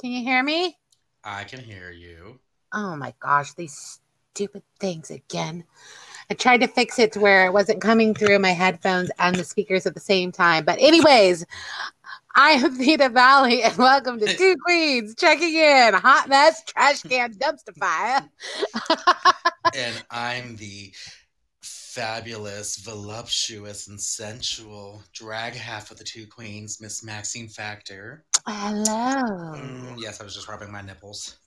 Can you hear me? I can hear you. Oh my gosh, these stupid things again. I tried to fix it to where it wasn't coming through my headphones and the speakers at the same time. But anyways, I am Theta Valley and welcome to Two Queens checking in. Hot mess, trash can, dumpster fire. And I'm the fabulous, voluptuous, and sensual drag half of the Two Queens, Miss Maxine Factor. Hello. Yes, I was just rubbing my nipples.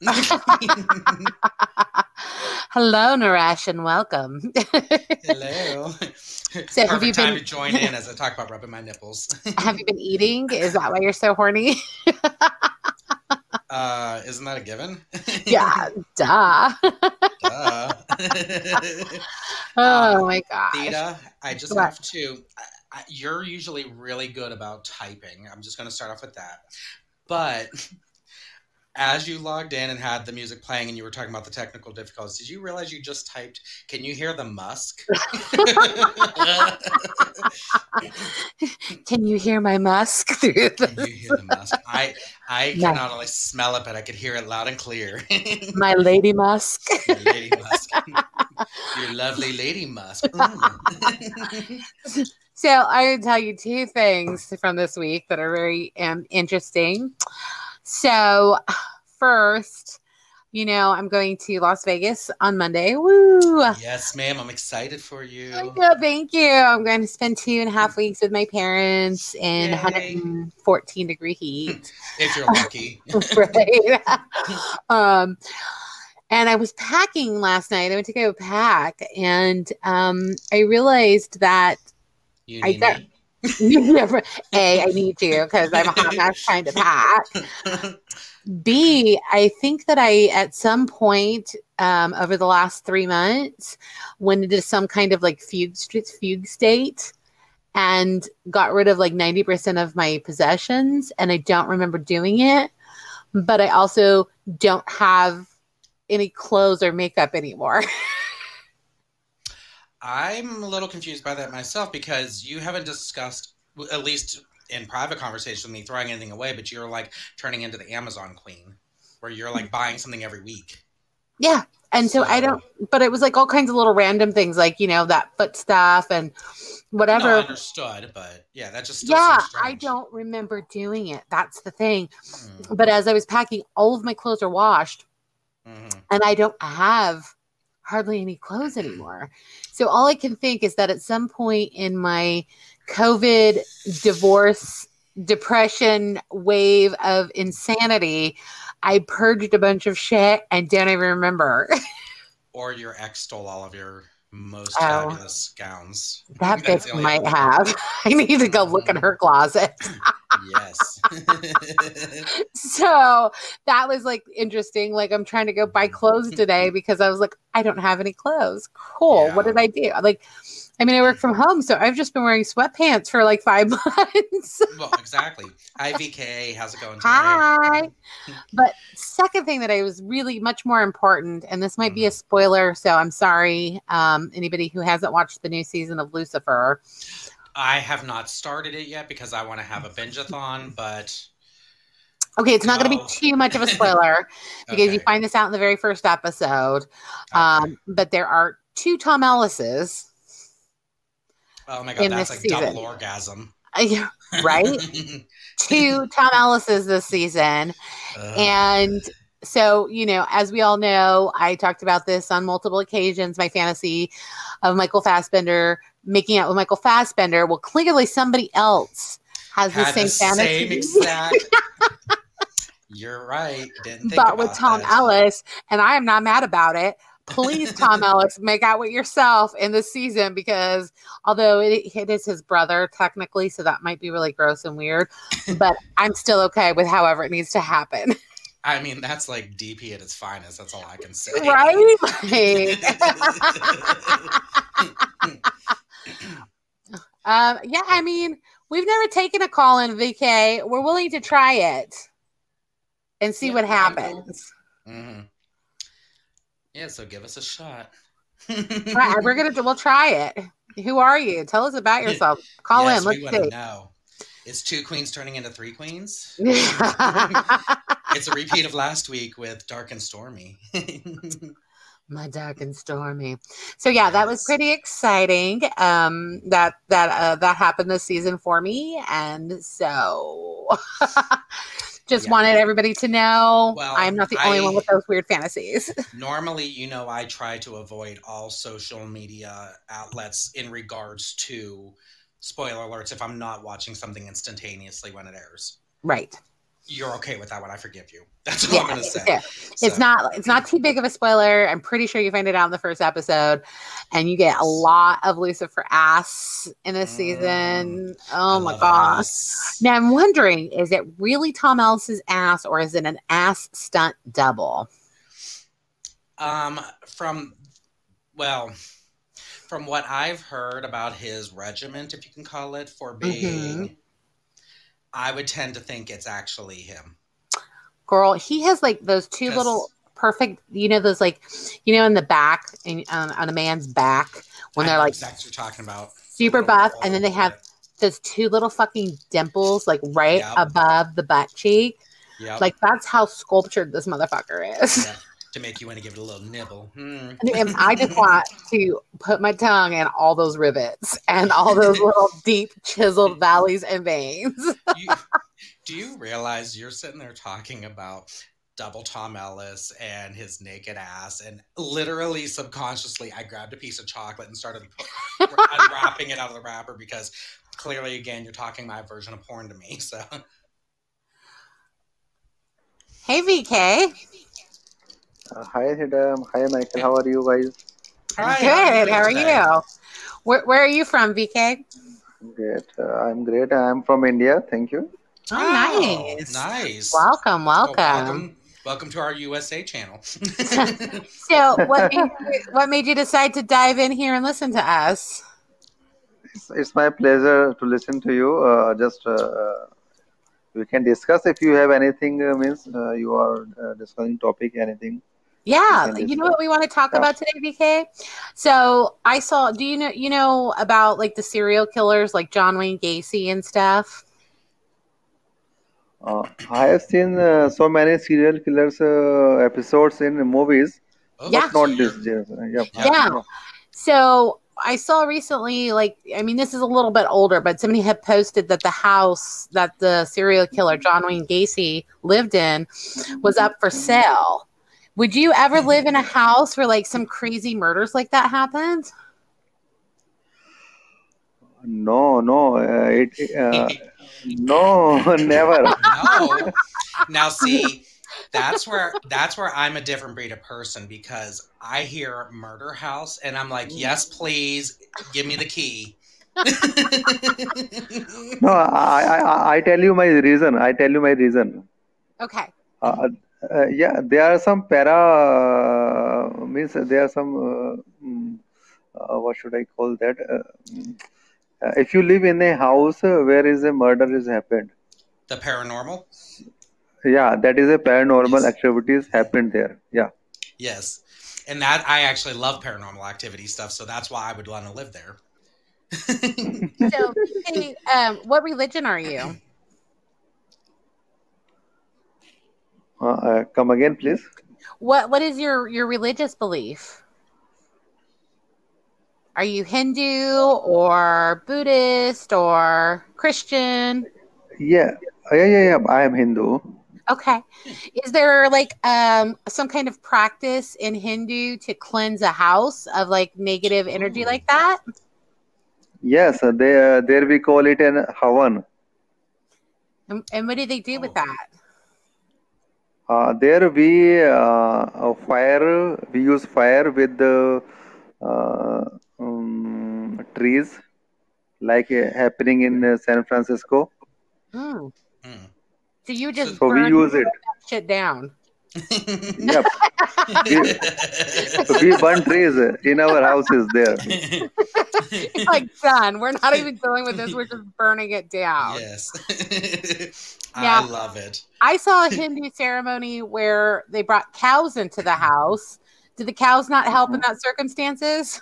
Hello, Naresh, and welcome. Hello. So Perfect time to join in as I talk about rubbing my nipples. Have you been eating? Is that why you're so horny? Isn't that a given? Yeah, duh. Duh. Oh my gosh. Theta, I just have to. You're usually really good about typing. I'm just going to start off with that. But as you logged in and had the music playing and you were talking about the technical difficulties, did you realize you just typed, "Can you hear the musk?" Can you hear my musk through this? Can you hear the musk? I can not only smell it, but I could hear it loud and clear. My lady musk. Your lady musk. Your lovely lady musk. So I would tell you two things from this week that are very interesting. So first, I'm going to Las Vegas on Monday. Woo! Yes, ma'am. I'm excited for you. Thank you. I'm going to spend 2.5 weeks with my parents in 114-degree heat. If you're lucky. Right. And I was packing last night. I went to go pack, and I realized that you need me. A, I need you because I'm a hot mess trying to pack. B, I think that I, at some point over the last 3 months, went into some kind of like fugue state and got rid of like 90% of my possessions. And I don't remember doing it. But I also don't have any clothes or makeup anymore. I'm a little confused by that myself because you haven't discussed, at least in private conversation with me, throwing anything away, but you're like turning into the Amazon queen where you're like buying something every week. Yeah. And so I don't, but it was like all kinds of little random things like, that foot stuff and whatever. No, I understood, but yeah, that just still seems strange. I don't remember doing it. That's the thing. But as I was packing, all of my clothes are washed and I don't have hardly any clothes anymore. So all I can think is that at some point in my COVID divorce depression wave of insanity, I purged a bunch of shit and don't even remember. Or your ex stole all of your most fabulous gowns. That bitch might have. I need to go look in her closet. Yes. So that was like interesting. Like I'm trying to go buy clothes today because I was like, I don't have any clothes. Cool. Yeah. What did I do? I work from home, so I've just been wearing sweatpants for like 5 months. Well, exactly. Hi, VK. How's it going today? Hi. But second thing that I was really much more important, and this might be a spoiler, so I'm sorry, anybody who hasn't watched the new season of Lucifer. I have not started it yet because I want to have a binge-a-thon, but... Okay, it's not going to be too much of a spoiler because you find this out in the very first episode. But there are 2 Tom Ellises. Oh my God, that's like season. Double orgasm. Right? 2 Tom Ellises this season. And so, as we all know, I talked about this on multiple occasions, my fantasy of Michael Fassbender making out with Michael Fassbender. Well, clearly somebody else has the same fantasy. Same exact. You're right. Didn't think but about with Tom that. Ellis, and I am not mad about it. Please, Tom Ellis, make out with yourself in this season because although it is his brother technically, so that might be really gross and weird, but I'm still okay with however it needs to happen. I mean, that's like DP at its finest. That's all I can say. Right? We've never taken a call in, VK. We're willing to try it and see what happens. Yeah, so give us a shot. Right, we'll try it. Who are you? Tell us about yourself. Call in. Let's see. Know. Is 2 queens turning into 3 queens? My It's a repeat of last week with Dark and Stormy. Dark and Stormy. So yeah, that was pretty exciting. That happened this season for me, and so just wanted everybody to know I'm not the only one with those weird fantasies. Normally, I try to avoid all social media outlets in regards to spoiler alerts if I'm not watching something instantaneously when it airs. Right. You're okay with that one. I forgive you. That's what I'm going to say. Yeah. So. It's not too big of a spoiler. I'm pretty sure you find it out in the first episode, and you get a lot of Lucifer ass in this season. Oh my gosh. Now I'm wondering, is it really Tom Ellis's ass, or is it an ass stunt double? From what I've heard about his regiment, if you can call it, for being, I would tend to think it's actually him. Girl, he has like those two little perfect, those like, in the back, on a man's back, when they're like, exactly what you're talking about, super buff, and then they have those two little fucking dimples like right above the butt cheek. Yeah, like that's how sculptured this motherfucker is. Yep. To make you want to give it a little nibble. And I just want to put my tongue in all those rivets and all those little deep chiseled valleys and veins. Do you realize you're sitting there talking about double Tom Ellis and his naked ass, and literally subconsciously I grabbed a piece of chocolate and started unwrapping it out of the wrapper, because clearly, again, you're talking my version of porn to me. So, hey, VK. Hi, Hidam. Hi, Michael. How are you guys? Hi, good. How are you? Where are you from, VK? Great. I'm great. I'm from India. Thank you. Oh, nice. Welcome. Welcome to our USA channel. So, what made you decide to dive in here and listen to us? It's my pleasure to listen to you. We can discuss if you have anything. You are discussing topic, anything. Yeah, you know what we want to talk about today, VK? So I saw. Do you know about like the serial killers, like John Wayne Gacy and stuff? I have seen so many serial killers episodes in movies, but not this. Yeah. So I saw recently, this is a little bit older, but somebody had posted that the house that the serial killer John Wayne Gacy lived in was up for sale. Would you ever live in a house where like some crazy murders like that happened? No, no, never. No. Now see, that's where I'm a different breed of person, because I hear murder house and I'm like, yes, please give me the key. No, I tell you my reason. Okay. There are some there are some what should I call that? If you live in a house where is a murder is happened, the paranormal. Yeah, that is a paranormal activities happened there. Yeah. Yes, and that I actually love paranormal activity stuff, so that's why I would want to live there. So, hey, what religion are you? Come again, please. What is your religious belief? Are you Hindu or Buddhist or Christian? Yeah. I am Hindu. Okay. Is there like some kind of practice in Hindu to cleanse a house of like negative energy like that? Yes, there we call it an havan. And what do they do with that? There we use fire with the trees, like happening in San Francisco. So you just we use it. Shit down. Yep. we burn trees in our houses there. Like, done. We're not even dealing with this. We're just burning it down. Yes. Now, I love it. I saw a Hindu ceremony where they brought cows into the house. Did the cows not help in that circumstances?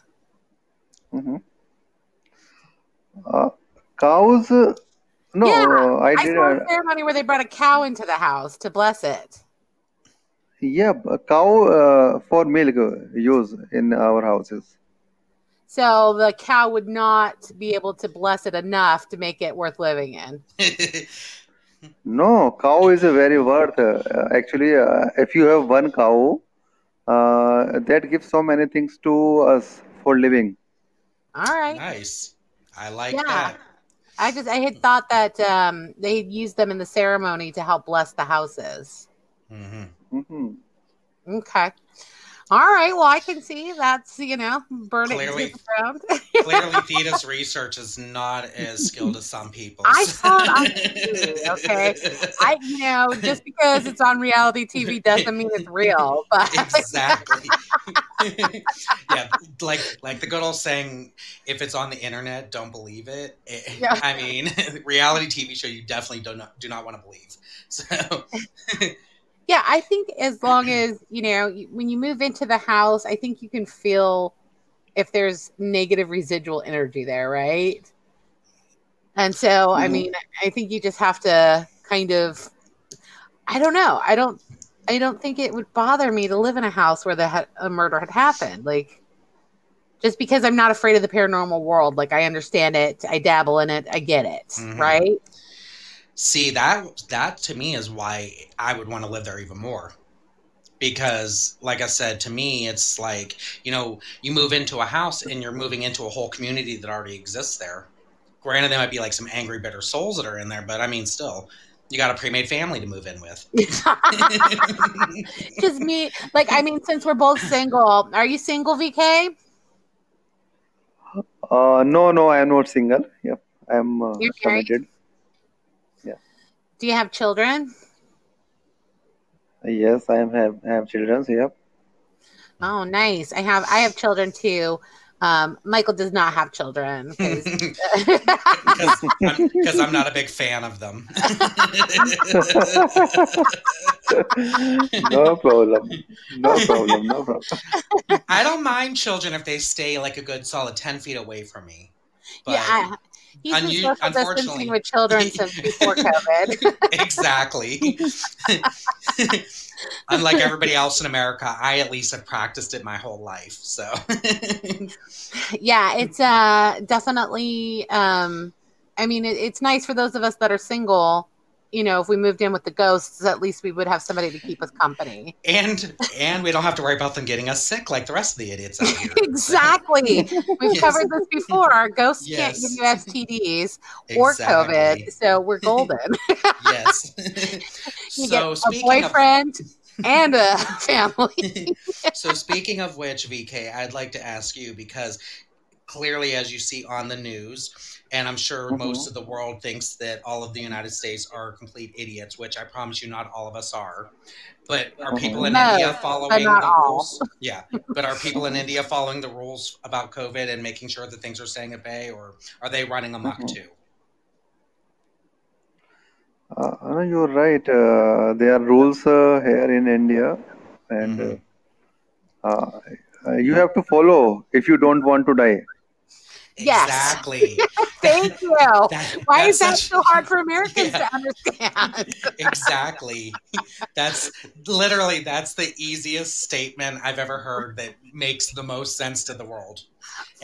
Cows No, Yeah, I I did. saw a ceremony where they brought a cow into the house to bless it. Yeah, a cow for milk use in our houses. So the cow would not be able to bless it enough to make it worth living in. No, cow is a very worth. Actually, if you have one cow, that gives so many things to us for living. All right. Nice. I like Yeah. that. I had thought that they had used them in the ceremony to help bless the houses. Hmm. Hmm. Okay. All right. Well, I can see that's, burn it to Clearly, the ground. clearly, Theta's research is not as skilled as some people's. I saw it on TV. Okay. Just because it's on reality TV doesn't mean it's real. But Exactly. Yeah, like the good old saying, if it's on the internet, don't believe it. yeah. I mean, reality TV show you definitely do not want to believe. So Yeah, I think as long as, when you move into the house, I think you can feel if there's negative residual energy there, right? And so, I Hmm. mean, I think you just have to kind of, I don't know. I don't think it would bother me to live in a house where a murder had happened. Like, just because I'm not afraid of the paranormal world, like I understand it, I dabble in it, I get it, mhm. right? See, that to me is why I would want to live there even more. Because, like I said, to me, it's like, you move into a house and you're moving into a whole community that already exists there. Granted, there might be like some angry, bitter souls that are in there, but I mean, still, you got a pre-made family to move in with. Just me, like, I mean, since we're both single, are you single, VK? No, no, I am not single. Yep, I am You're married. committed. Yeah. Do you have children? Yes, I have children. Yep. Oh, nice. I have children too. Michael does not have children because Because I'm not a big fan of them. No problem. No problem. No problem. I don't mind children if they stay like a good solid 10 feet away from me. But yeah, he's been social distancing unfortunately, with children since before COVID. exactly. Unlike everybody else in America, I at least have practiced it my whole life. So Yeah, it's definitely. I mean, it's nice for those of us that are single. If we moved in with the ghosts, at least we would have somebody to keep us company. and we don't have to worry about them getting us sick like the rest of the idiots out here. Exactly. We've Yes. covered this before. Our ghosts can't give Yes. you STDs or Exactly. COVID, so we're golden. Yes. You get So a speaking of boyfriend and a family. so speaking of which, VK, I'd like to ask you because clearly, as you see on the news, and I'm sure most Mhm. of the world thinks that all of the United States are complete idiots, which I promise you not all of us are. But are people in Mhm. India Most, but following not the all. rules? Yeah. But are people in India following the rules about COVID and making sure that things are staying at bay, or are they running amok Mhm. too? No, you're right. There are rules here in India, and Hmm. uh, you have to follow if you don't want to die. Yes. Exactly. Thank That you. Why that's is that such so hard for Americans yeah. to understand? Exactly. That's literally that's the easiest statement I've ever heard that makes the most sense to the world.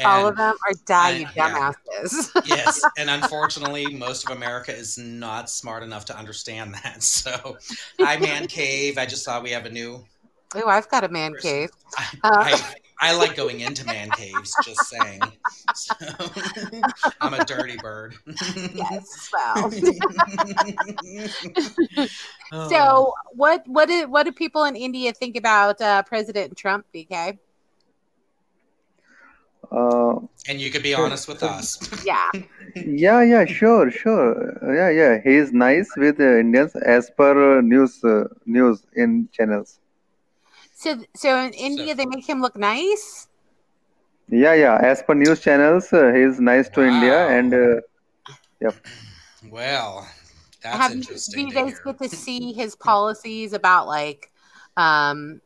All of And them are die, you yeah, dumbasses. yes, and unfortunately, most of America is not smart enough to understand that. So, hi, man cave. I just saw we have a new Oh, I've got a man person. cave. I Uh, I, I like going into man caves. Just saying. So, I'm a dirty bird. yes. Well. Oh, So, what do people in India think about President Trump, BK? Uh, and you could be honest with us. Yeah. yeah, yeah, sure, sure. Yeah, yeah. He is nice with Indians as per news in channels. So in So, India they make him look nice. Yeah, yeah. As per news channels, he is nice to India, and wow. yep. Well, that's Have you Do interesting you to guys hear. get to see his policies about like um,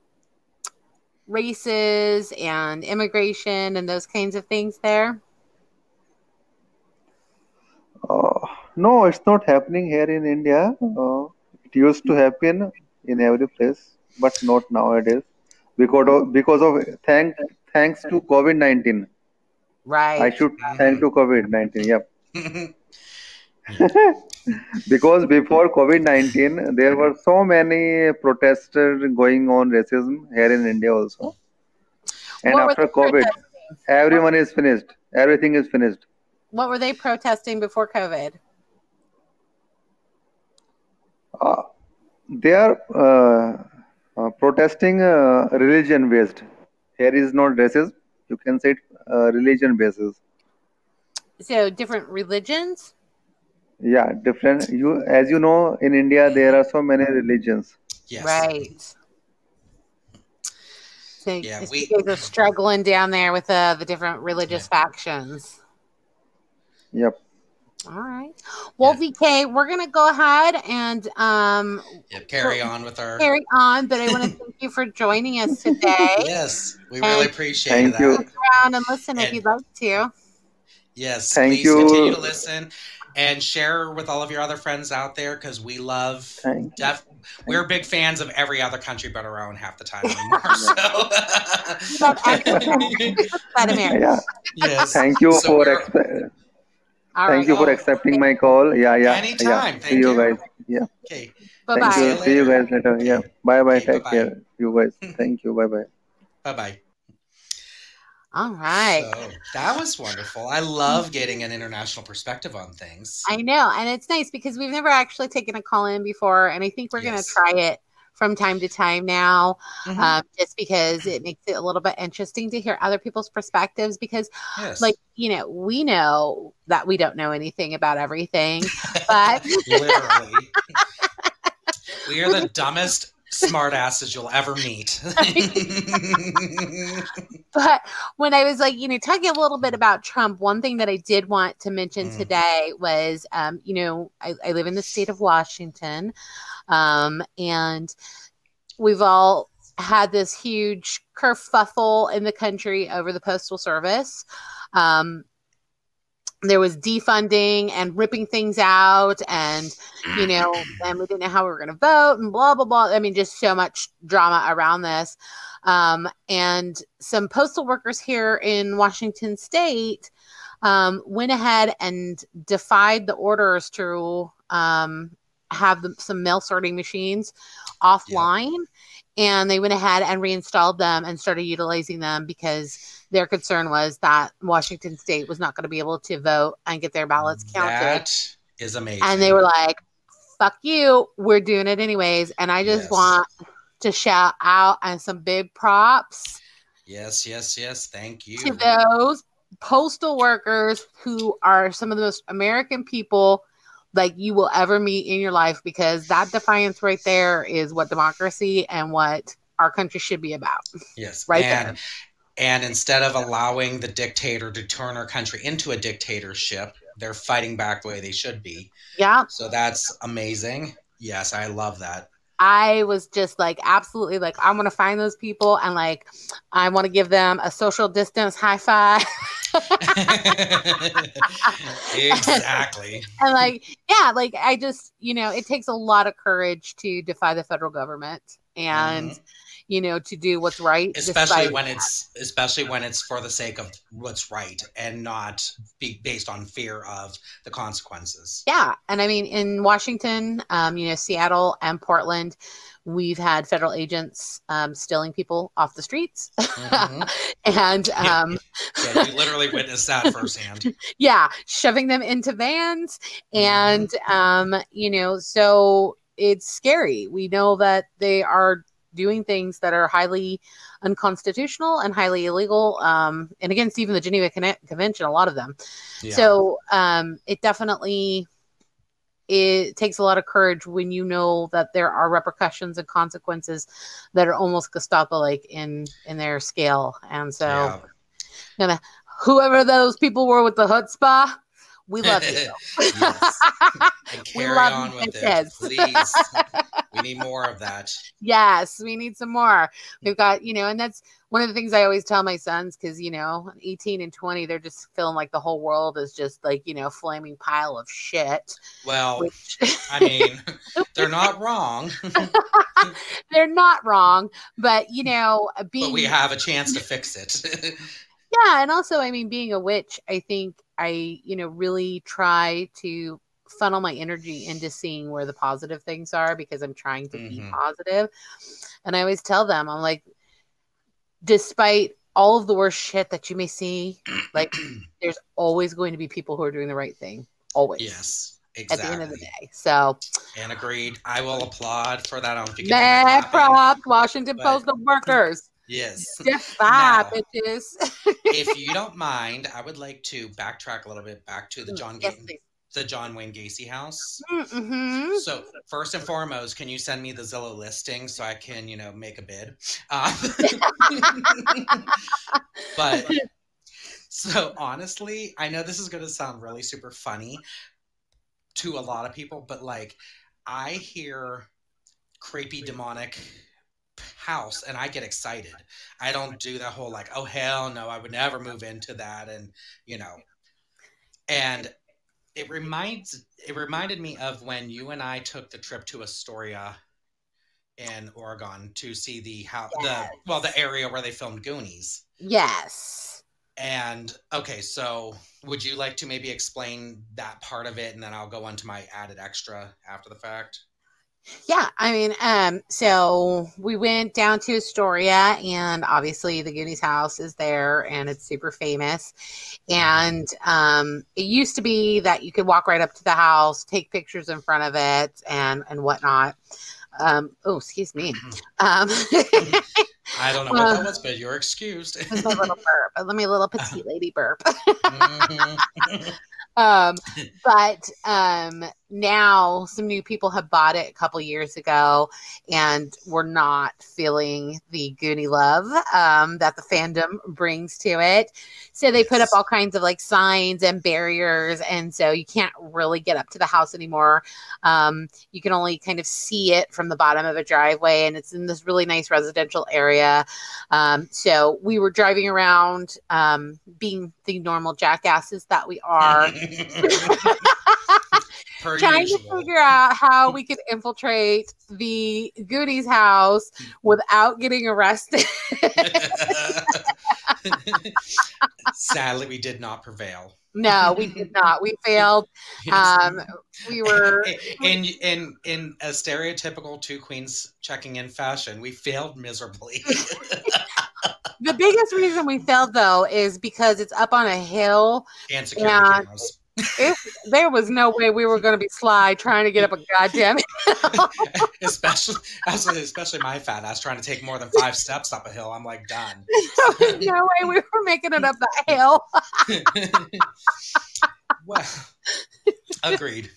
races and immigration and those kinds of things there? Uh, No, it's not happening here in India. It used to happen in every place, but not nowadays because of thanks to COVID-19. I Right. should thank Hmm. to COVID-19. Yep. Because before COVID-19, there were so many protesters going on racism here in India also. And What were after they COVID, protesting? What, everyone is finished. Everything is finished. what were they protesting before COVID? Uh, they are protesting religion based. Here is not racism. You can say it religion basis. So different religions. Yeah, different. You, as you know, in India there Hmm. are so many religions. Yes. Right. So Yeah. you guys are struggling down there with the different Yeah. religious factions. Yep. All right. Well, Yeah. VK, we're gonna go ahead and Yep. Carry on with our. carry on, but I want to thank you for joining us today Yes, we really and appreciate Thank that. you. stick around and listen if And you'd like to. yes, Thank please continue to you. listen and share with all of your other friends out there because we love. Thank you. Thank We're big fans of every other country but our own half the time anymore. So you. We love everything but America. Yeah. yes, Thank you so for we're All thank right. you for oh accepting my call. Yeah, yeah, yeah. anytime. See Thank you you. guys. Yeah. Okay, Bye Thank see bye. you you. See you later. guys later. Yeah. Okay, Bye bye. okay, bye Take bye, care. You guys. Thank you. Bye bye. bye bye. All right. So that was wonderful. I love getting an international perspective on things. I know. And it's nice because we've never actually taken a call in before. And I think we're going to Yes. try it from time to time now, Hmm. just because it makes it a little bit interesting to hear other people's perspectives. Because, like, Yes. we know that we don't know anything about everything, but Literally. We are the dumbest smartasses you'll ever meet. but when I was like, talking a little bit about Trump, one thing that I did want to mention Mm, today was, I live in the state of Washington, and we've all had this huge kerfuffle in the country over the Postal Service. There was defunding and ripping things out, and and we didn't know how we were going to vote, and blah blah blah. I mean, just so much drama around this. And some postal workers here in Washington State went ahead and defied the orders to have some mail sorting machines yep. offline. And they went ahead and reinstalled them and started utilizing them because their concern was that Washington State was not going to be able to vote and get their ballots counted. That is amazing. And they were like, fuck you, we're doing it anyways. And I just want to shout out and some big props. Yes. Thank you. To those postal workers who are some of the most American people like you will ever meet in your life, because that defiance right there is what democracy and what our country should be about. Yes. Right there. And instead of allowing the dictator to turn our country into a dictatorship, they're fighting back the way they should be. Yeah. So that's amazing. Yes, I love that. I was just like, absolutely, like, I want to find those people and like, I want to give them a social distance high five. Exactly. And like, yeah, like I just, it takes a lot of courage to defy the federal government and, to do what's right. Especially when it's for the sake of what's right and not be based on fear of the consequences. Yeah. And I mean, in Washington, Seattle and Portland, we've had federal agents stealing people off the streets. And so we literally witnessed that firsthand. Yeah, shoving them into vans. And so it's scary. We know that they are doing things that are highly unconstitutional and highly illegal, and against even the Geneva Convention, a lot of them. Yeah. So it takes a lot of courage when you know that there are repercussions and consequences that are almost Gestapo-like in their scale. And so whoever those people were with the chutzpah, We love you. Yes. And We carry love on you, with it, bitches. please. We need more of that. Yes, we need some more. We've got, and that's one of the things I always tell my sons because, 18 and 20, they're just feeling like the whole world is just like, flaming pile of shit. Well, Which I mean, they're not wrong, they're not wrong, but, but we being, have a chance to fix it. yeah. And also, I mean, being a witch, I think I, really try to funnel my energy into seeing where the positive things are because I'm trying to be Mhm. positive. And I always tell them, I'm like, despite all of the worst shit that you may see, like there's always going to be people who are doing the right thing. Always. Yes, At the end of the exactly. day. So And agreed. I will applaud for that. I don't know if you can hear my mad clapping, props, Washington but Post workers. yes. Step Now, 5, bitches. if you don't mind, I would like to backtrack a little bit back to the Yes, please. John Wayne Gacy house. Mm-hmm. So first and foremost, can you send me the Zillow listing so I can, make a bid? But so honestly, I know this is going to sound really super funny to a lot of people, but like I hear creepy demonic house and I get excited. I don't do that whole like, oh hell no, I would never move into that, and and it reminded me of when you and I took the trip to Astoria in Oregon to see the area where they filmed Goonies. Yes. And okay, so would you like to maybe explain that part of it, and then I'll go on to my added extra after the fact? Yeah, I mean, so we went down to Astoria, and obviously the Goonies house is there, and it's super famous. And it used to be that you could walk right up to the house, take pictures in front of it, and whatnot. Oh, excuse me. I don't know what that was, but you're excused. This is my little burp. Let me a little petite lady burp. Mhm. But now some new people have bought it a couple years ago, and we're not feeling the Goonie love that the fandom brings to it. So they put up all kinds of like signs and barriers, and so you can't really get up to the house anymore. You can only kind of see it from the bottom of a driveway, and it's in this really nice residential area. So we were driving around, being the normal jackasses that we are, trying to figure out how we could infiltrate the Goonies house without getting arrested. Sadly, we did not prevail. No, we did not. We failed. We were in a stereotypical two queens checking in fashion. We failed miserably. The biggest reason we failed, though, is because it's up on a hill, and security cameras. There was no way we were going to be sly trying to get up a goddamn hill. especially my fat ass trying to take more than 5 steps up a hill. I'm like, done. There was no way we were making it up that hill. Well, agreed.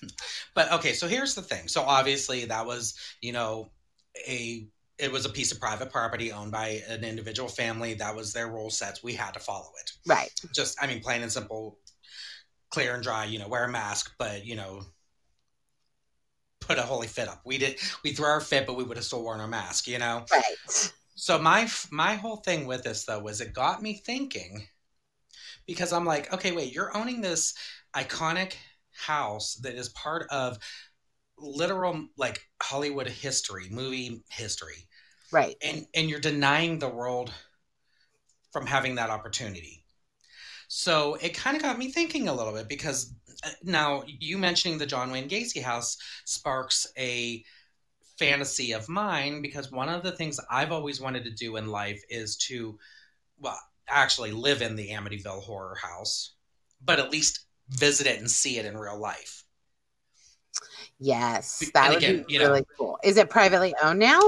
But okay, so here's the thing. So obviously that was, it was a piece of private property owned by an individual family. That was their rule sets. We had to follow it. Right. Just, plain and simple, clear and dry, wear a mask, but, put a holy fit up. We threw our fit, but we would have still worn our mask, Right. So my whole thing with this, though, was it got me thinking, because I'm like, okay, wait, you're owning this iconic house that is part of literal, like, Hollywood history, movie history. Right. And you're denying the world from having that opportunity. So it kind of got me thinking a little bit, because now you mentioning the John Wayne Gacy house sparks a fantasy of mine, because one of the things I've always wanted to do in life is to, actually live in the Amityville horror house, but at least visit it and see it in real life. Yes, that would be really cool. Is it privately owned now?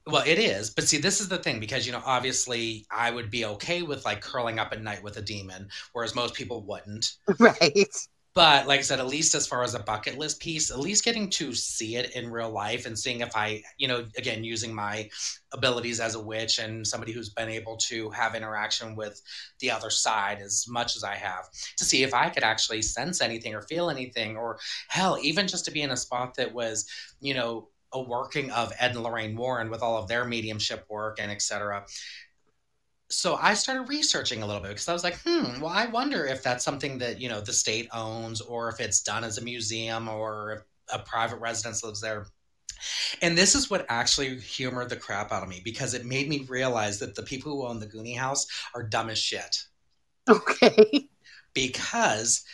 Well, it is, but see, this is the thing, because, obviously I would be okay with like curling up at night with a demon, whereas most people wouldn't. Right. But like I said, at least as far as a bucket list piece, at least getting to see it in real life and seeing if I, again, using my abilities as a witch and somebody who's been able to have interaction with the other side as much as I have, to see if I could actually sense anything or feel anything, or hell, even just to be in a spot that was, a working of Ed and Lorraine Warren with all of their mediumship work and etc. So I started researching a little bit because I was like, well, I wonder if that's something that, the state owns, or if it's done as a museum, or if a private residence lives there. And this is what actually humored the crap out of me, because it made me realize that the people who own the Goonie House are dumb as shit. Okay. Because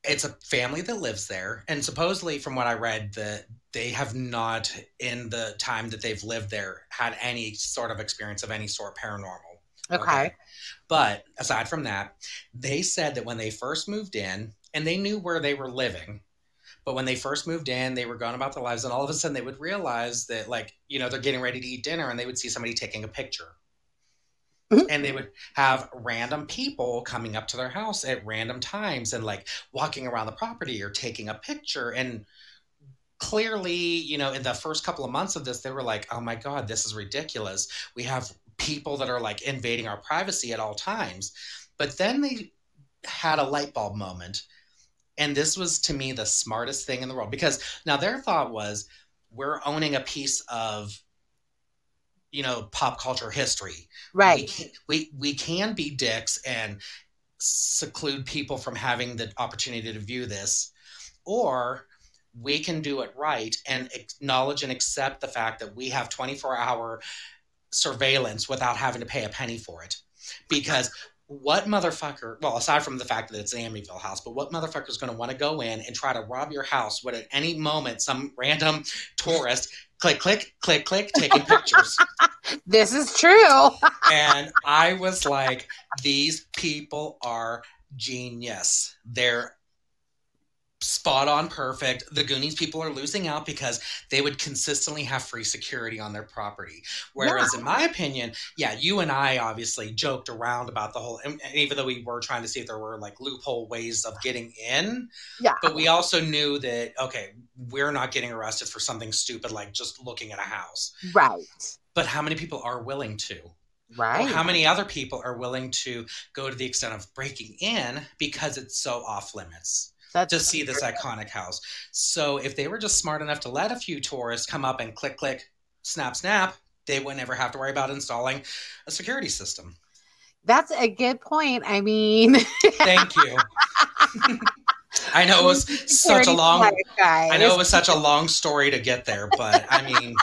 it's a family that lives there. And supposedly, from what I read, that they have not, in the time that they've lived there, had any sort of experience of any sort paranormal. Okay. But aside from that, they said that when they first moved in, and they knew where they were living, but when they first moved in, they were going about their lives, and all of a sudden they would realize that, they're getting ready to eat dinner, and they would see somebody taking a picture. And they would have random people coming up to their house at random times and walking around the property or taking a picture. And clearly, in the first couple of months of this, they were like, oh my God, this is ridiculous. We have people that are invading our privacy at all times. But then they had a light bulb moment. And this was, to me, the smartest thing in the world, because now their thought was, we're owning a piece of, pop culture history. Right. We can be dicks and seclude people from having the opportunity to view this, or we can do it right and acknowledge and accept the fact that we have 24-hour surveillance without having to pay a penny for it. Because what motherfucker, well, aside from the fact that it's an Amityville house, but what motherfucker is going to want to go in and try to rob your house when at any moment some random tourist click, click, click, click, taking pictures? This is true. And I was like, these people are genius. They're spot on perfect. The Goonies people are losing out because they would consistently have free security on their property. Whereas in my opinion, you and I obviously joked around about the whole, and even though we were trying to see if there were loophole ways of getting in, but we also knew that, okay, we're not getting arrested for something stupid like just looking at a house. Right. But how many people are willing to? Right. Or how many other people are willing to go to the extent of breaking in because it's so off limits? To see this iconic house. So if they were just smart enough to let a few tourists come up and click, click, snap, snap, they wouldn't ever have to worry about installing a security system. That's a good point. I mean, thank you. I know it was such a long. I know it was such a long story to get there, but I mean,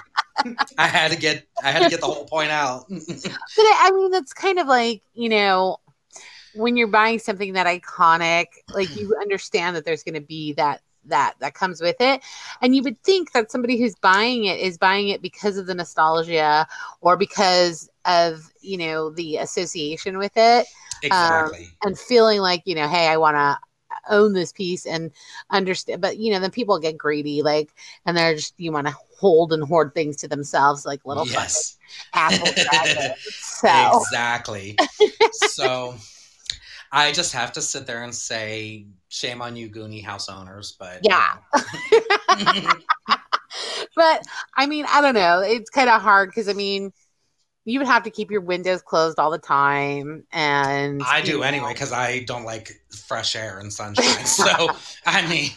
I had to get the whole point out. But I mean, that's kind of like, when you're buying something that iconic, you understand that there's going to be that comes with it. And you would think that somebody who's buying it is buying it because of the nostalgia or because of, the association with it. Exactly. And feeling like, hey, I want to own this piece and understand. But, then people get greedy, and they're just, you want to hold and hoard things to themselves like little fucking asshole dragons. So. Exactly. So I just have to sit there and say, shame on you, Goonie house owners. But but I mean, I don't know. It's kind of hard because you would have to keep your windows closed all the time, and I do anyway because I don't like fresh air and sunshine. So I mean.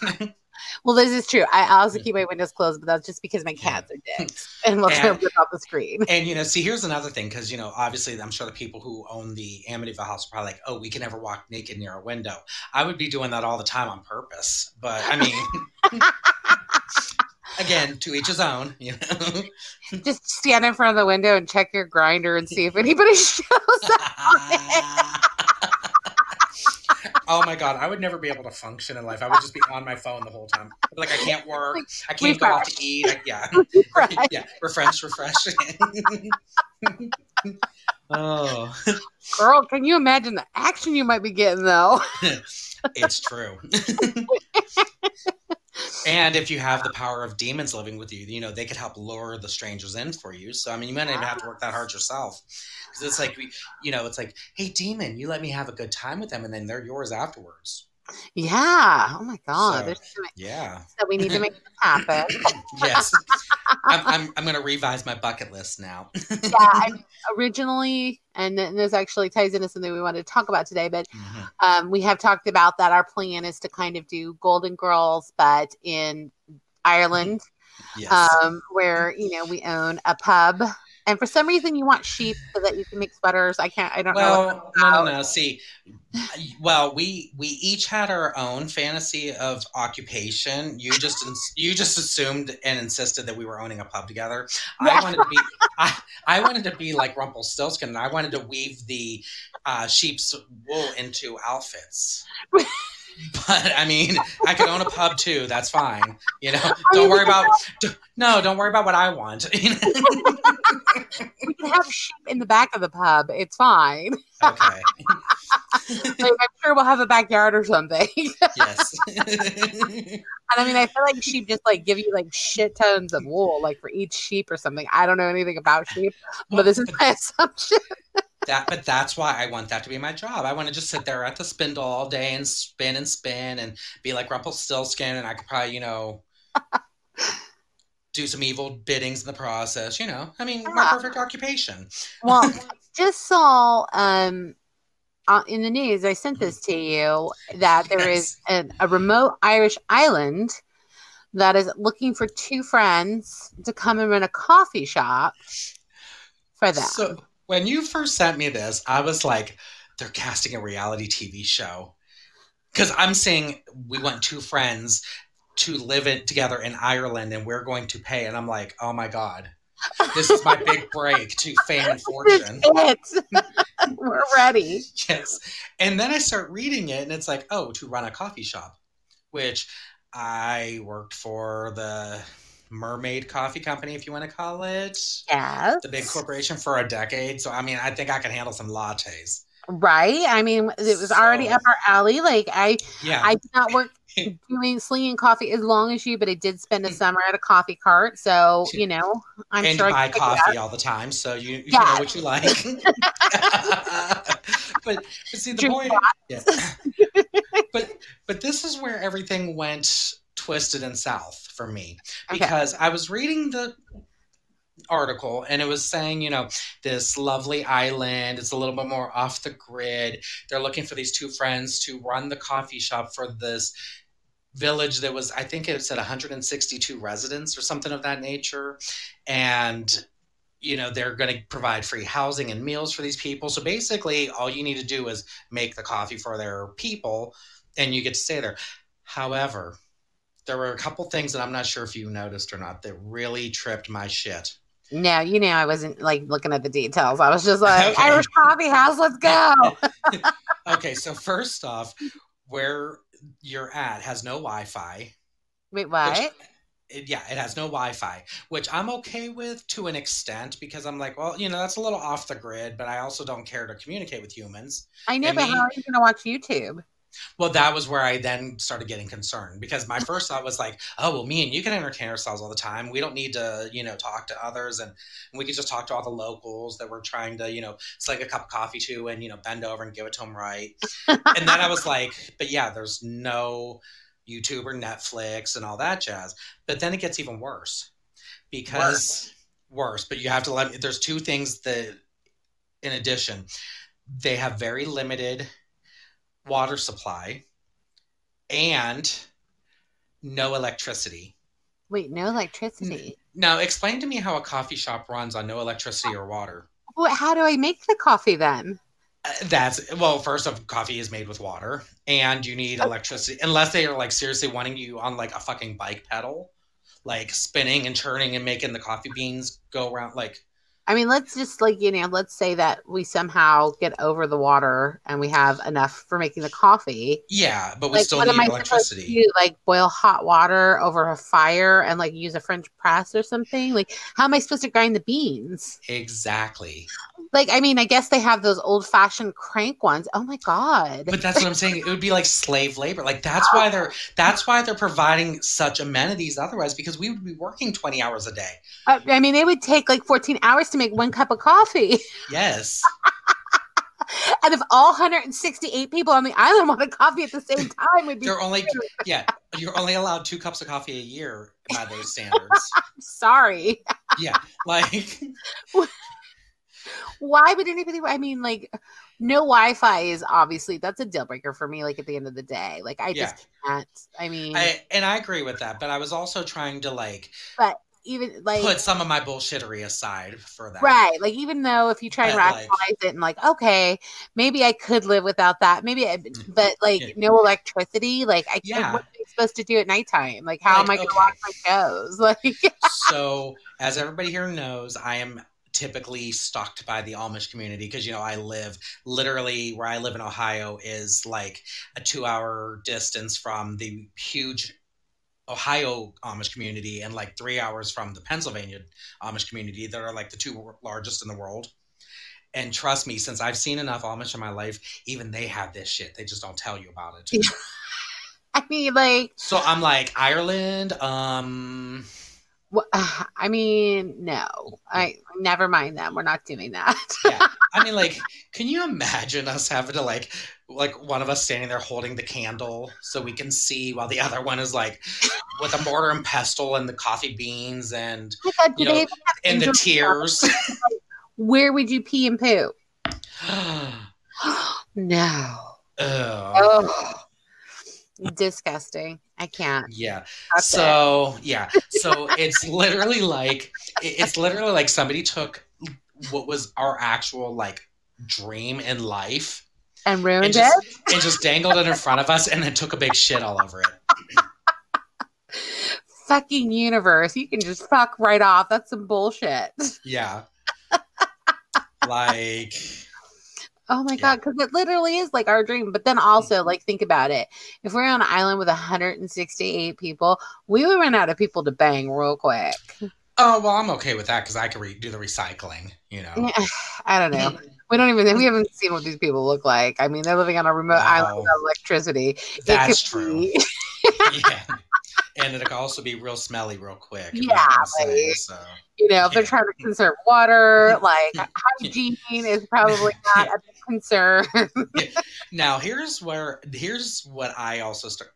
Well, this is true. I also keep my windows closed, but that's just because my cats are dicks and will try to rip off the screen. And, see, here's another thing, because, obviously I'm sure the people who own the Amityville house are probably like, oh, we can never walk naked near a window. I would be doing that all the time on purpose. But, I mean, again, to each his own, Just stand in front of the window and check your grinder and see if anybody shows up on it. Oh my God, I would never be able to function in life. I would just be on my phone the whole time. I can't work. I can't go out to eat. Refresh. Oh. Girl, can you imagine the action you might be getting though? It's true. And if you have the power of demons living with you, they could help lure the strangers in for you. So, I mean, you might not even have to work that hard yourself. Because it's like, it's like, hey, demon, you let me have a good time with them, and then they're yours afterwards. Yeah. Oh my God. So, There's so many. yeah. So we need to make this happen. Yes. I'm going to revise my bucket list now. Yeah. I mean, originally, and this actually ties into something we wanted to talk about today, but we have talked about that our plan is to kind of do Golden Girls, but in Ireland, Yes. where, you know, we own a pub. And for some reason, you want sheep so that you can make sweaters. I don't know. Well, no. See, well, we each had our own fantasy of occupation. You just assumed and insisted that we were owning a pub together. Yeah. I wanted to be like Rumpelstiltskin, and I wanted to weave the sheep's wool into outfits. But I mean, I could own a pub too. That's fine. You know, don't worry about what I want. We can have sheep in the back of the pub. It's fine. Okay. Like, I'm sure we'll have a backyard or something. Yes. And I mean, I feel like sheep just like give you like shit tons of wool, like for each sheep or something. I don't know anything about sheep, but this is my assumption. But that's why I want that to be my job. I want to just sit there at the spindle all day and spin and be like Rumpelstiltskin, and I could probably, you know, do some evil biddings in the process. You know, I mean, my perfect occupation. Well, I just saw in the news, I sent this to you, that there is a remote Irish island that is looking for two friends to come and run a coffee shop for them. So when you first sent me this, I was like, they're casting a reality TV show. Because I'm saying we want two friends to live together in Ireland and we're going to pay. And I'm like, oh my God, this is my big break to fame and fortune. We're ready. Yes. And then I start reading it and it's like, oh, to run a coffee shop, which I worked for the Mermaid Coffee Company, if you want to call it. Yes. The big corporation for a decade. So, I mean, I think I can handle some lattes. Right. I mean, it was already up our alley. Like, I did not work doing slinging coffee as long as you, but I did spend a summer at a coffee cart. So, you know, I'm and sure you buy coffee all the time. So you know what you like. but see, the point. Yeah. But this is where everything went twisted and south for me, because I was reading the article and it was saying, you know, this lovely island, it's a little bit more off the grid. They're looking for these two friends to run the coffee shop for this village that was, I think it said 162 residents or something of that nature. And, you know, they're going to provide free housing and meals for these people. So basically all you need to do is make the coffee for their people and you get to stay there. However, there were a couple things that I'm not sure if you noticed or not that really tripped my shit. No, you know, I wasn't like looking at the details. I was just like, Irish Coffee House, let's go. Okay, so first off, where you're at has no Wi-Fi. Wait, what? It has no Wi-Fi, which I'm okay with to an extent because I'm like, well, you know, that's a little off the grid, but I also don't care to communicate with humans. I know, but how are you going to watch YouTube? Well, that was where I then started getting concerned because my first thought was like, oh, well, me and you can entertain ourselves all the time. We don't need to, you know, talk to others and we can just talk to all the locals that we're trying to, you know, slug a cup of coffee to and, you know, bend over and give it to them right. And then I was like, but yeah, there's no YouTube or Netflix and all that jazz. But then it gets even worse because but you have to there's two things that, in addition, they have very limited water supply and no electricity. Wait, no electricity? Now, explain to me how a coffee shop runs on no electricity or water. Well, how do I make the coffee then? First off, coffee is made with water and you need electricity unless they are like seriously wanting you on like a fucking bike pedal, like spinning and churning and making the coffee beans go around like. I mean, let's just like, you know, let's say that we somehow get over the water and we have enough for making the coffee. Yeah, but we like, still need electricity. To do, like boil hot water over a fire and like use a French press or something? Like, how am I supposed to grind the beans? Exactly. Like, I mean, I guess they have those old fashioned crank ones. Oh my God. But that's what I'm saying. It would be like slave labor. Like that's why they're providing such amenities otherwise, because we would be working 20 hours a day. I mean, it would take like 14 hours to make one cup of coffee. Yes. And if all 168 people on the island wanted coffee at the same time, we'd be You're only allowed 2 cups of coffee a year by those standards. sorry. Yeah, like Why would anybody? I mean, like, no Wi-Fi is obviously that's a deal breaker for me. Like at the end of the day, like I just can't. I mean, I agree with that, but I was also trying to but even like put some of my bullshittery aside for that, right? Like even though if you try and rationalize it and like, okay, maybe I could live without that. Maybe, but like no electricity. Like what am I supposed to do at nighttime? Like how am I going to watch my shows? Like so, as everybody here knows, I am typically stalked by the Amish community because I live literally where I live in Ohio is like a 2-hour distance from the huge Ohio Amish community and like 3 hours from the Pennsylvania Amish community that are like the 2 largest in the world. And trust me, since I've seen enough Amish in my life, even they have this shit. They just don't tell you about it. I mean, like, so I'm like, Ireland, well, I mean, no, I never mind them. We're not doing that. Yeah. I mean, like, can you imagine us having to like one of us standing there holding the candle so we can see while the other one is like with a mortar and pestle and the coffee beans and and the tears. Where would you pee and poo? No. Oh. Disgusting. I can't. Yeah. So it's literally like somebody took what was our actual like dream in life and ruined it and just dangled it in front of us and then took a big shit all over it. Fucking universe. You can just fuck right off. That's some bullshit. Yeah. Like oh my God, because it literally is like our dream. But then also, like, think about it. If we're on an island with 168 people, we would run out of people to bang real quick. Oh, well, I'm okay with that because I can do the recycling, I don't know. We haven't seen what these people look like. I mean, they're living on a remote island without electricity. That's true. Yeah. And it could also be real smelly real quick. Yeah. If they're trying to conserve water, like hygiene is probably not a big concern. Now, here's what I also start.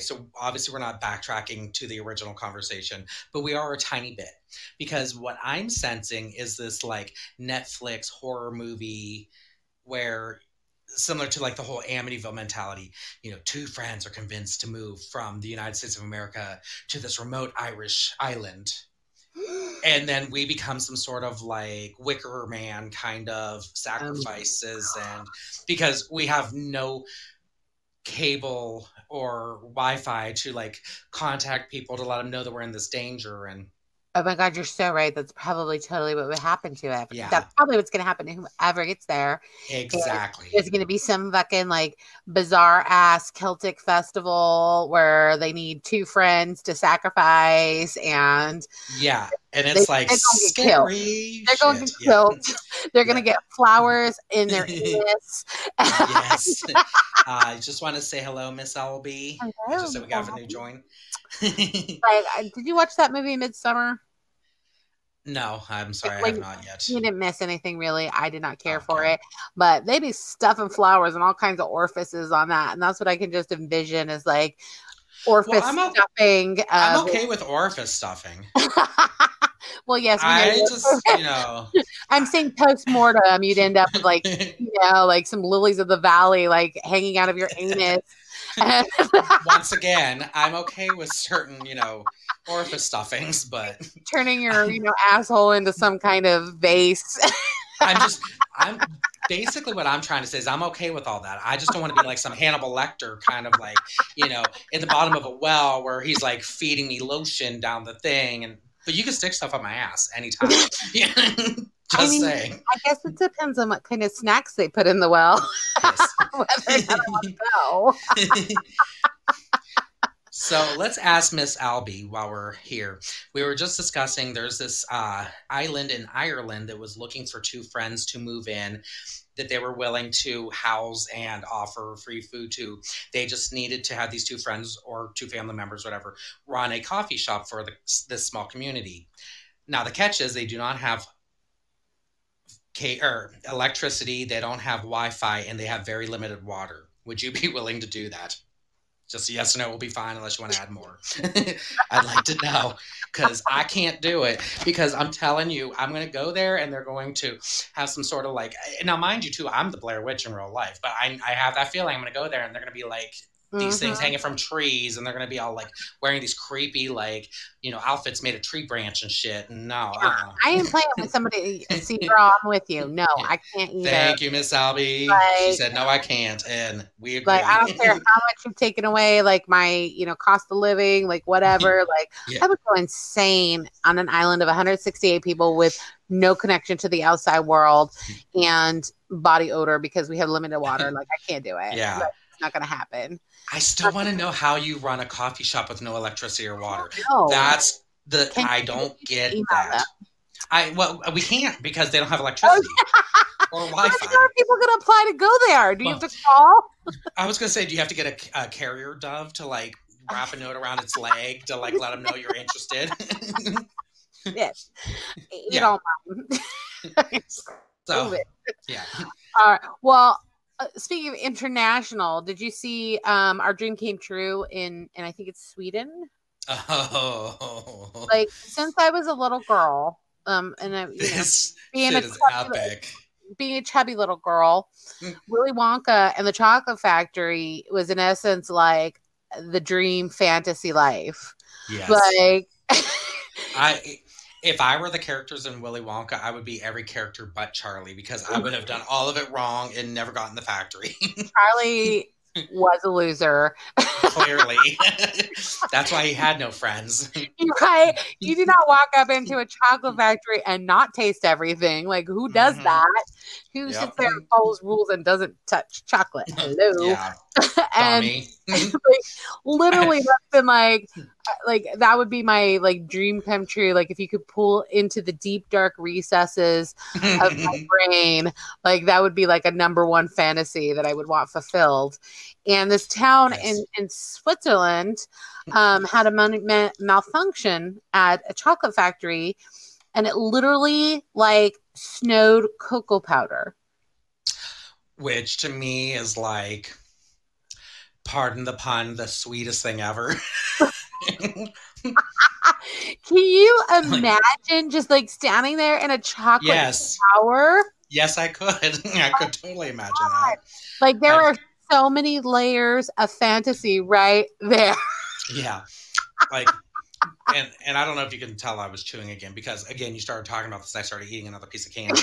So obviously we're not backtracking to the original conversation, but we are a tiny bit because what I'm sensing is this like Netflix horror movie where similar to like the whole Amityville mentality, 2 friends are convinced to move from the United States of America to this remote Irish island. And then we become some sort of like Wicker Man kind of sacrifices. And because we have no cable or Wi-Fi to like contact people to let them know that we're in this danger. And oh my God, you're so right. That's probably totally what would happen to it. Yeah. That's probably what's going to happen to whoever gets there. Exactly. There's going to be some fucking like bizarre ass Celtic festival where they need 2 friends to sacrifice and and it's like scary. They're going to get killed. They're going to get flowers in their anus. Yes. I just want to say hello, Miss Albee. Hello. Just so we got a new join. Did you watch that movie Midsommar? No, I'm sorry, I have not yet. You didn't miss anything really. I did not care for it, but they be stuffing flowers and all kinds of orifices on that, and that's what I can just envision is like orifice stuffing. I'm okay with orifice stuffing. Well, yes, I'm saying post-mortem, you'd end up with like like some lilies of the valley like hanging out of your anus. Once again, I'm okay with certain, orifice stuffings, but turning your, asshole into some kind of vase. I'm basically what I'm trying to say is I'm okay with all that. I just don't want to be like some Hannibal Lecter kind of like, in the bottom of a well where he's like feeding me lotion down the thing. But you can stick stuff up my ass anytime. Saying. I guess it depends on what kind of snacks they put in the well. Yes. Whether or not I want to go. So let's ask Miss Albee while we're here. We were just discussing there's this island in Ireland that was looking for 2 friends to move in that they were willing to house and offer free food to. They just needed to have these 2 friends or 2 family members, whatever, run a coffee shop for this small community. Now, the catch is they do not have or electricity, they don't have Wi-Fi, and they have very limited water. Would you be willing to do that? Just a yes or no will be fine unless you want to add more. I'd like to know because I can't do it because I'm telling you, I'm going to go there and they're going to have some sort of like, now mind you too, I'm the Blair Witch in real life, but I have that feeling I'm going to go there and they're going to be like these things hanging from trees and they're going to be all like wearing these creepy, like, you know, outfits made of tree branch and shit. No, I ain't playing with somebody. See, girl, I'm with you. No, I can't either. Thank you, Miss Albie. Like, she said, no, I can't. And we agree. Like, I don't care how much you're taking away, like my, you know, cost of living, like whatever. Like, I would go insane on an island of 168 people with no connection to the outside world and body odor because we have limited water. Like, I can't do it. Yeah. Like, it's not going to happen. I still want to know how you run a coffee shop with no electricity or water. No. That's the, I don't get that. Well, we can't because they don't have electricity or Wi-Fi. How are people going to apply to go there? Do you have to call? I was going to say, do you have to get a carrier dove to like wrap a note around its leg to like let them know you're interested? Yes. You don't mind. So, yeah. All right. Well, speaking of international, did you see Our Dream Came True in I think it's Sweden? Oh. Like, since I was a little girl, and I, being a chubby little girl, Willy Wonka and the Chocolate Factory was in essence like the dream fantasy life. Yes. Like, if I were the characters in Willy Wonka, I would be every character but Charlie because I would have done all of it wrong and never gotten the factory. Charlie was a loser. Clearly. That's why he had no friends. Right? You do not walk up into a chocolate factory and not taste everything. Like, who does that? Who sits there and follows rules and doesn't touch chocolate? Hello. Yeah. And like, literally that's been like that would be my like dream come true. Like, if you could pull into the deep dark recesses of my brain, like that would be like a number one fantasy that I would want fulfilled. And this town in Switzerland had a malfunction at a chocolate factory, and it literally like snowed cocoa powder, which to me is like, pardon the pun, the sweetest thing ever. Can you imagine just like standing there in a chocolate tower? Yes, I could. I could totally imagine that. Like, there are so many layers of fantasy right there. Yeah. Like, and I don't know if you can tell I was chewing again because, again, you started talking about this and I started eating another piece of candy.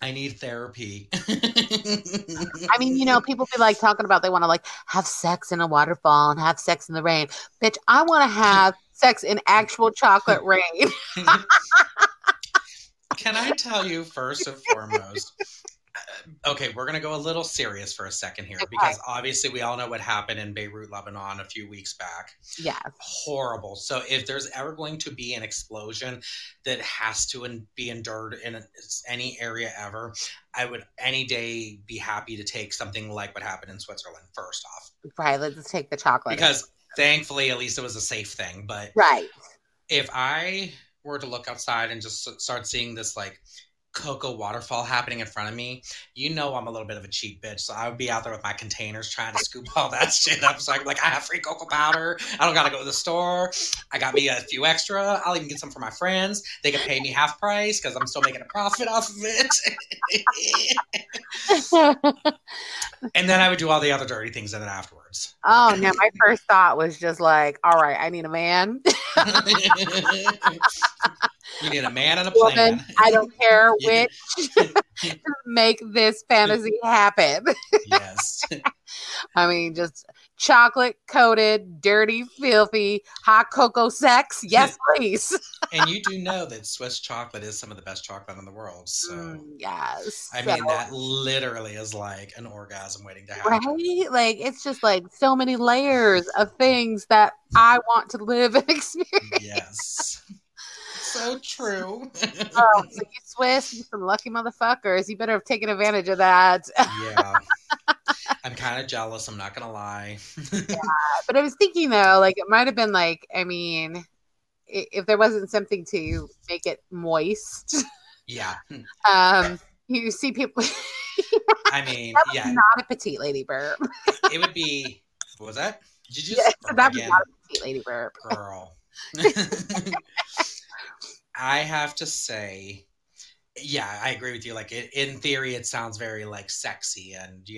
I need therapy. I mean, you know, people be like talking about they want to like have sex in a waterfall and have sex in the rain. Bitch, I want to have sex in actual chocolate rain. Can I tell you first and foremost? Okay, we're going to go a little serious for a second here because obviously we all know what happened in Beirut, Lebanon a few weeks back. Yeah. Horrible. So if there's ever going to be an explosion that has to be endured in any area ever, I would any day be happy to take something like what happened in Switzerland first off. Right, let's take the chocolate. Because thankfully, at least it was a safe thing. But if I were to look outside and just start seeing this like cocoa waterfall happening in front of me, you know I'm a little bit of a cheap bitch, so I would be out there with my containers trying to scoop all that shit up. So I'm like, I have free cocoa powder. I don't gotta go to the store. I got me a few extra. I'll even get some for my friends. They can pay me half price because I'm still making a profit off of it. And then I would do all the other dirty things in it afterwards. Oh no, my first thought was just like, all right, I need a man. You need a man and a plan. Woman, I don't care which. Make this fantasy happen. Yes. I mean, just chocolate coated, dirty, filthy, hot cocoa sex. Yes, please. And you do know that Swiss chocolate is some of the best chocolate in the world. So yes. I mean, that literally is like an orgasm waiting to happen. Right? Like, it's just like so many layers of things that I want to live and experience. Yes. So true. Oh, so you Swiss, you some lucky motherfuckers. You better have taken advantage of that. Yeah. I'm kind of jealous. I'm not going to lie. Yeah. But I was thinking, though, like, it might have been like, I mean, if there wasn't something to make it moist, Yeah. you see people. I mean, that was yeah, not a petite lady burp. it would be. What was that? Did you Yeah, just so burp that was again, not a petite lady burp. girl? I have to say, yeah, I agree with you. Like, in theory, it sounds very like sexy and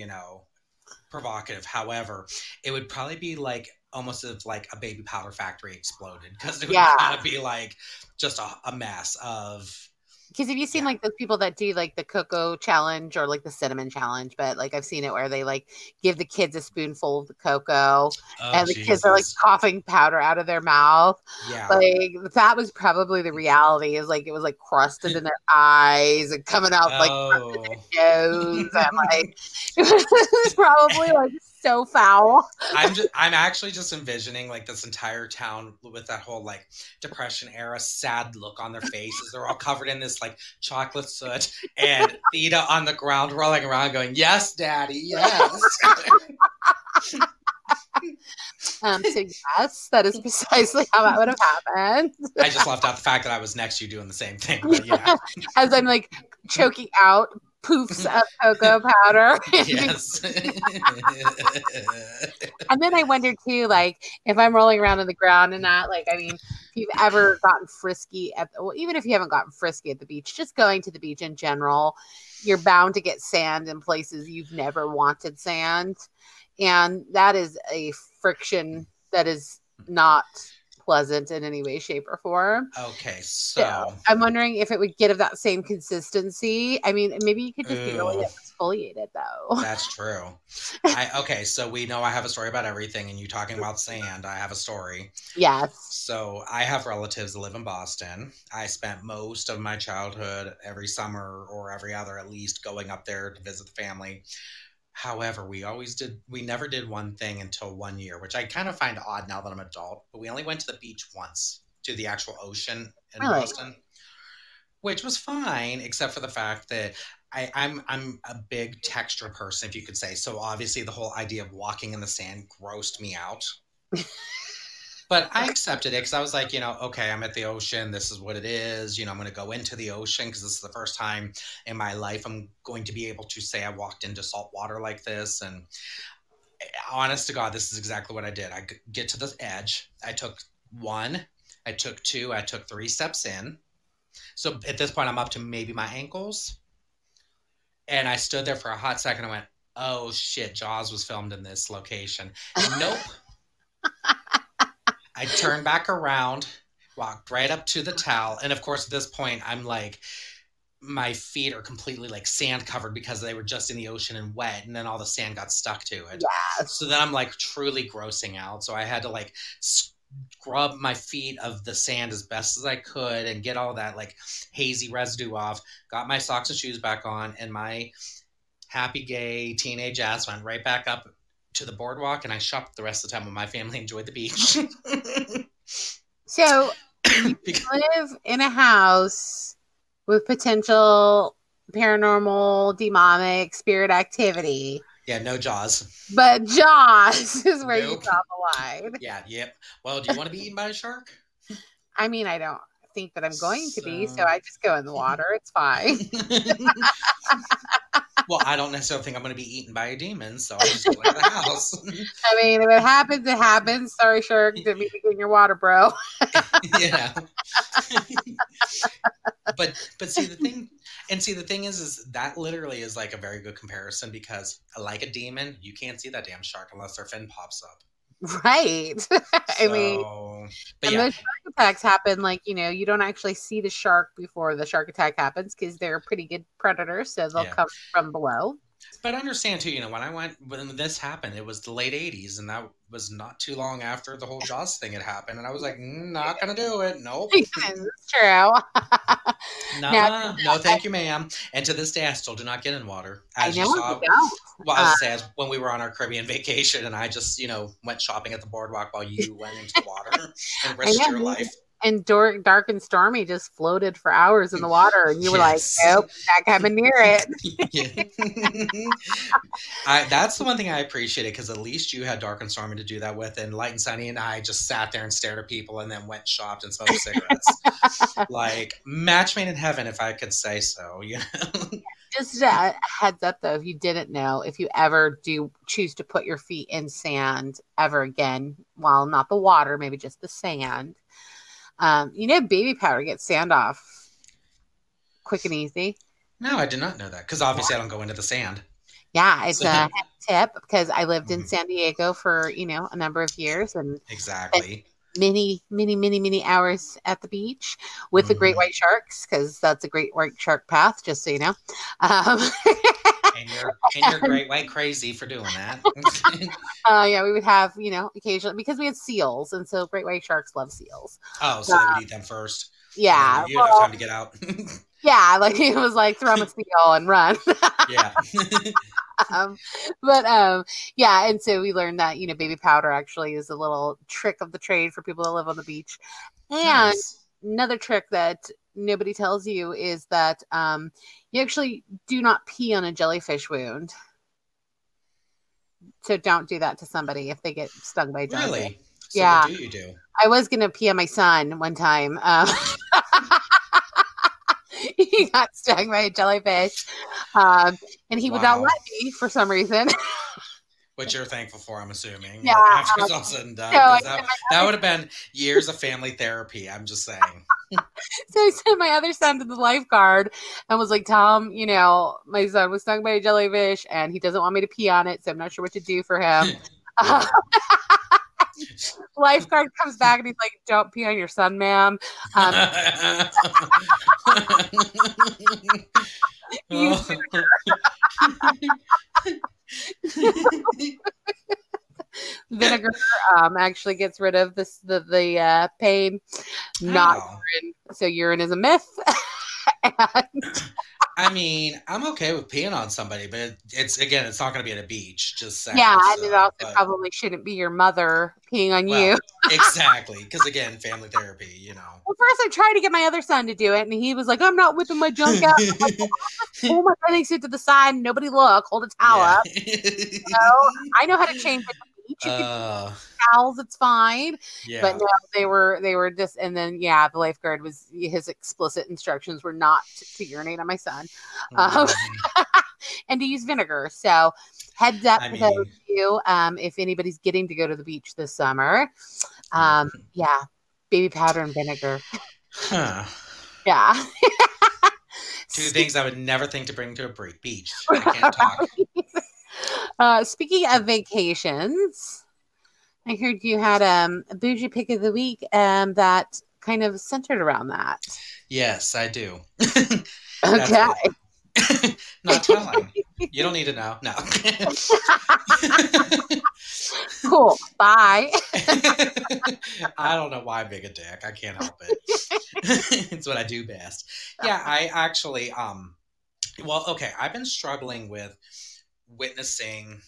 provocative. However, it would probably be like almost if like a baby powder factory exploded, because it would kind of be like just a mess of. Because have you seen like those people that do like the cocoa challenge or like the cinnamon challenge? But like I've seen it where they like give the kids a spoonful of the cocoa, and the kids are like coughing powder out of their mouth. Yeah, like that was probably the reality. Is like it was like crusted in their eyes and coming out like crusted in their nose, and like it was probably like so foul. I'm actually just envisioning like this entire town with that whole like Depression era sad look on their faces. They're all covered in this like chocolate soot, and Theda on the ground rolling around going, "Yes, Daddy, yes." So yes, that is precisely how that would have happened. I just left out the fact that I was next to you doing the same thing. But yeah, as I'm like choking out poofs of cocoa powder. Yes. And then I wonder too, like if I'm rolling around on the ground and that, like, I mean, if you've ever gotten frisky even if you haven't gotten frisky at the beach, just going to the beach in general, you're bound to get sand in places you've never wanted sand. And that is a friction that is not pleasant in any way, shape, or form. Okay, so I'm wondering if it would get of that same consistency. I mean, maybe you could just be really exfoliated, though. That's true. Okay, so we know I have a story about everything, and you talking about sand, I have a story. Yes. So I have relatives that live in Boston. I spent most of my childhood every summer or every other at least going up there to visit the family. However, we never did one thing until 1 year, which I kind of find odd now that I'm an adult, but we only went to the beach once, to the actual ocean in Boston, which was fine, except for the fact that I'm a big texture person, if you could say. So obviously the whole idea of walking in the sand grossed me out. But I accepted it because I was like, okay, I'm at the ocean. This is what it is. I'm going to go into the ocean because this is the first time in my life I'm going to be able to say I walked into salt water like this. And honest to God, this is exactly what I did. I get to the edge. I took 1, I took 2, I took 3 steps in. So at this point, I'm up to maybe my ankles. And I stood there for a hot second. I went, oh, shit, Jaws was filmed in this location. Nope. I turned back around, walked right up to the towel. And, of course, at this point, I'm like, my feet are completely, like, sand covered because they were just in the ocean and wet. And then all the sand got stuck to it. Yes. So then I'm, like, truly grossing out. So I had to, like, scrub my feet of the sand as best as I could and get all that, like, hazy residue off. Got my socks and shoes back on. And my happy, gay teenage ass went right back up to the boardwalk, and I shopped the rest of the time when my family enjoyed the beach. So you live in a house with potential paranormal, demonic, spirit activity. Yeah, no Jaws. But Jaws is where you draw the line. Yeah, yep. Well, do you want to be eaten by a shark? I mean, I don't think that I'm going to be, so I just go in the water. It's fine. Well, I don't necessarily think I'm going to be eaten by a demon, so I just go into the house. I mean, if it happens, it happens. Sorry, shark, didn't mean to get in your water, bro. Yeah. But see the thing is that literally is like a very good comparison, because like a demon, you can't see that damn shark unless their fin pops up. Right. I mean, but those shark attacks happen, like, you don't actually see the shark before the shark attack happens because they're pretty good predators, so they'll come from below. But understand too, when this happened, it was the late 80s, and that was not too long after the whole Jaws thing had happened, and I was like, not gonna do it. Nope. It's true. No, thank you, ma'am. And to this day, I still do not get in water. As you saw, well, I was saying, when we were on our Caribbean vacation, and I just, went shopping at the boardwalk while you went into the water and risked your life. and dark and stormy just floated for hours in the water, and you were like, Yes. nope, not coming near it. That's the one thing I appreciated, because at least you had Dark and Stormy to do that with, and Light and Sunny and I just sat there and stared at people and then went shopped and smoked cigarettes. Like match made in heaven, if I could say so. You know? Just a heads up, though, if you didn't know, if you ever do choose to put your feet in sand ever again, well, not the water, maybe just the sand, baby powder gets sand off quick and easy. No, I did not know that, because obviously I don't go into the sand. Yeah, it's a tip, because I lived in San Diego for, a number of years, and exactly many hours at the beach with the great white sharks, because that's a great white shark path, just so you know. And you're great white crazy for doing that. Yeah, we would have, occasionally, because we had seals, and so great white sharks love seals. Oh, so they would eat them first. Yeah. You have time to get out. Yeah, like it was like throw them a seal and run. Yeah. Yeah, and so we learned that, baby powder actually is a little trick of the trade for people that live on the beach. And Nice. another trick that nobody tells you is that you actually do not pee on a jellyfish wound. So don't do that to somebody if they get stung by a jellyfish. Really? So Yeah. what do you do? I was going to pee on my son one time. He got stung by a jellyfish, and he would not Wow. let me for some reason. Which you're thankful for, I'm assuming. Yeah, After it's all said and done. so 'Cause I that would have been years of family therapy, I'm just saying. So I sent my other son to the lifeguard and was like, Tom, my son was stung by a jellyfish and he doesn't want me to pee on it, so I'm not sure what to do for him. Lifeguard comes back and he's like, don't pee on your son, ma'am. Use vinegar actually gets rid of the pain, not Wow. urine. So urine is a myth. And I mean, I'm okay with peeing on somebody, but it's not going to be at a beach. Just saying. yeah, and it So, also but- probably shouldn't be your mother peeing on well, you. exactly, because again, family therapy. Well, first I tried to get my other son to do it, and he was like, I'm not whipping my junk out. I'm like, pull my bathing suit to the side, and nobody look, hold a towel up. I know how to change at the beach. You can use towels, it's fine. yeah. But no, they were just, and then the lifeguard his explicit instructions were not to urinate on my son, and to use vinegar. So heads up I to those mean- of you, if anybody's getting to go to the beach this summer, baby powder and vinegar. Huh. Yeah. Two things I would never think to bring to a beach. I can't talk. Speaking of vacations, I heard you had a bougie pick of the week that kind of centered around that. Yes, I do. Okay. Not telling. You don't need to know. No. Cool. Bye. I don't know why I'm being a dick. I can't help it. It's what I do best. Yeah, I actually I've been struggling with witnessing,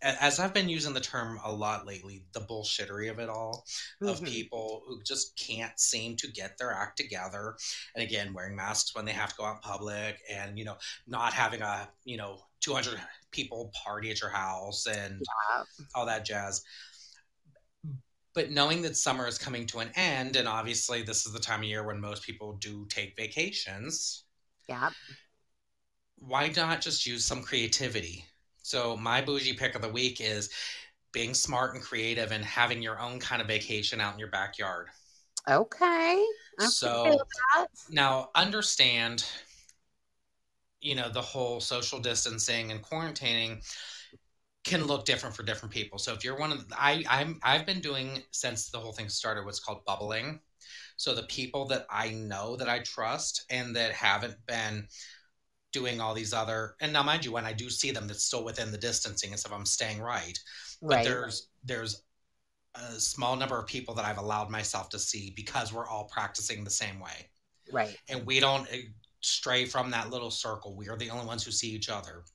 as I've been using the term a lot lately, the bullshittery of it all, of Mhm. people who just can't seem to get their act together. And again, wearing masks when they have to go out in public, and not having a 200 people party at your house and all that jazz. But knowing that summer is coming to an end, and obviously this is the time of year when most people do take vacations, Yeah. why not just use some creativity? So my bougie pick of the week is being smart and creative and having your own kind of vacation out in your backyard. Okay. I So feel that. now understand, the whole social distancing and quarantining can look different for different people. So if you're one of I've been doing, since the whole thing started, what's called bubbling. So the people that I know that I trust and that haven't been doing all these other, and now mind you, when I do see them, that's still within the distancing and stuff, I'm staying right. But Right. there's a small number of people that I've allowed myself to see because we're all practicing the same way. Right. And we don't stray from that little circle. We are the only ones who see each other.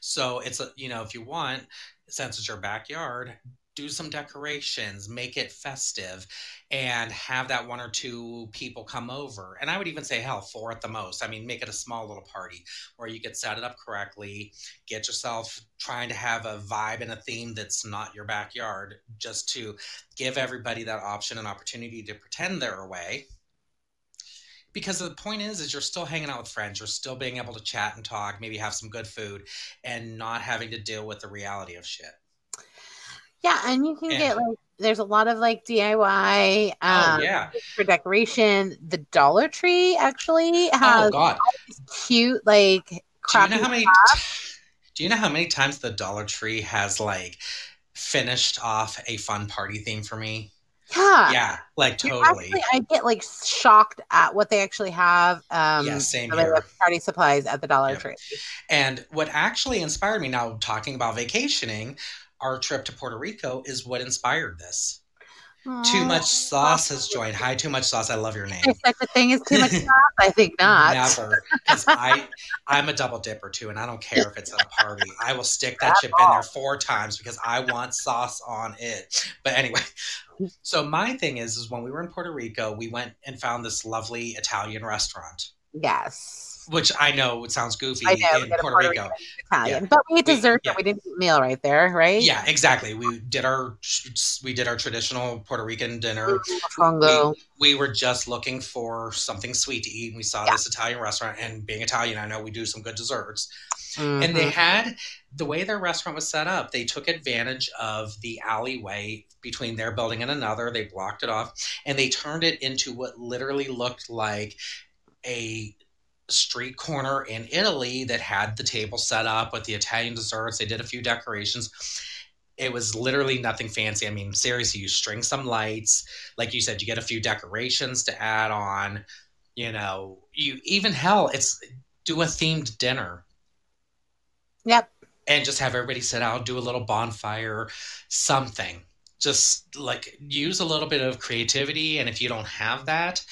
So it's if you want, since it's your backyard, do some decorations, make it festive, and have that 1 or 2 people come over. And I would even say, hell, 4 at the most. I mean, make it a small little party where you could set it up correctly, get yourself trying to have a vibe and a theme that's not your backyard, just to give everybody that option and opportunity to pretend they're away. Because the point is you're still hanging out with friends, you're still being able to chat and talk, maybe have some good food, and not having to deal with the reality of shit. Yeah, and you can get like, there's a lot of like DIY for decoration. The Dollar Tree actually has cute like do you know how many times the Dollar Tree has like finished off a fun party theme for me? Yeah, like totally. Actually, I get like shocked at what they actually have. Same here. Party supplies at the Dollar Tree. And what actually inspired me, now talking about vacationing, our trip to Puerto Rico is what inspired this. Too Much Sauce has joined. Hi, Too Much Sauce. I love your name. Is such a thing as Too Much Sauce? I think not. Never. Because I'm a double dipper too, and I don't care if it's at a party. I will stick that chip in there 4 times because I want sauce on it. But anyway, so my thing is when we were in Puerto Rico, we went and found this lovely Italian restaurant. Yes. Which I know it sounds goofy in Puerto Rico. Italian. But we ate dessert and we didn't eat meal right there, right? Yeah, exactly. We did our traditional Puerto Rican dinner. We were just looking for something sweet to eat, and we saw this Italian restaurant. And being Italian, I know we do some good desserts. Mm-hmm. And they had, the way their restaurant was set up, they took advantage of the alleyway between their building and another. They blocked it off, and they turned it into what literally looked like a street corner in Italy that had the table set up with the Italian desserts. They did a few decorations. It was literally nothing fancy. I mean, seriously, you string some lights. Like you said, you get a few decorations to add on. You know, you even it's do a themed dinner. Yep. And just have everybody sit out, do a little bonfire, something. Just like use a little bit of creativity. And if you don't have that,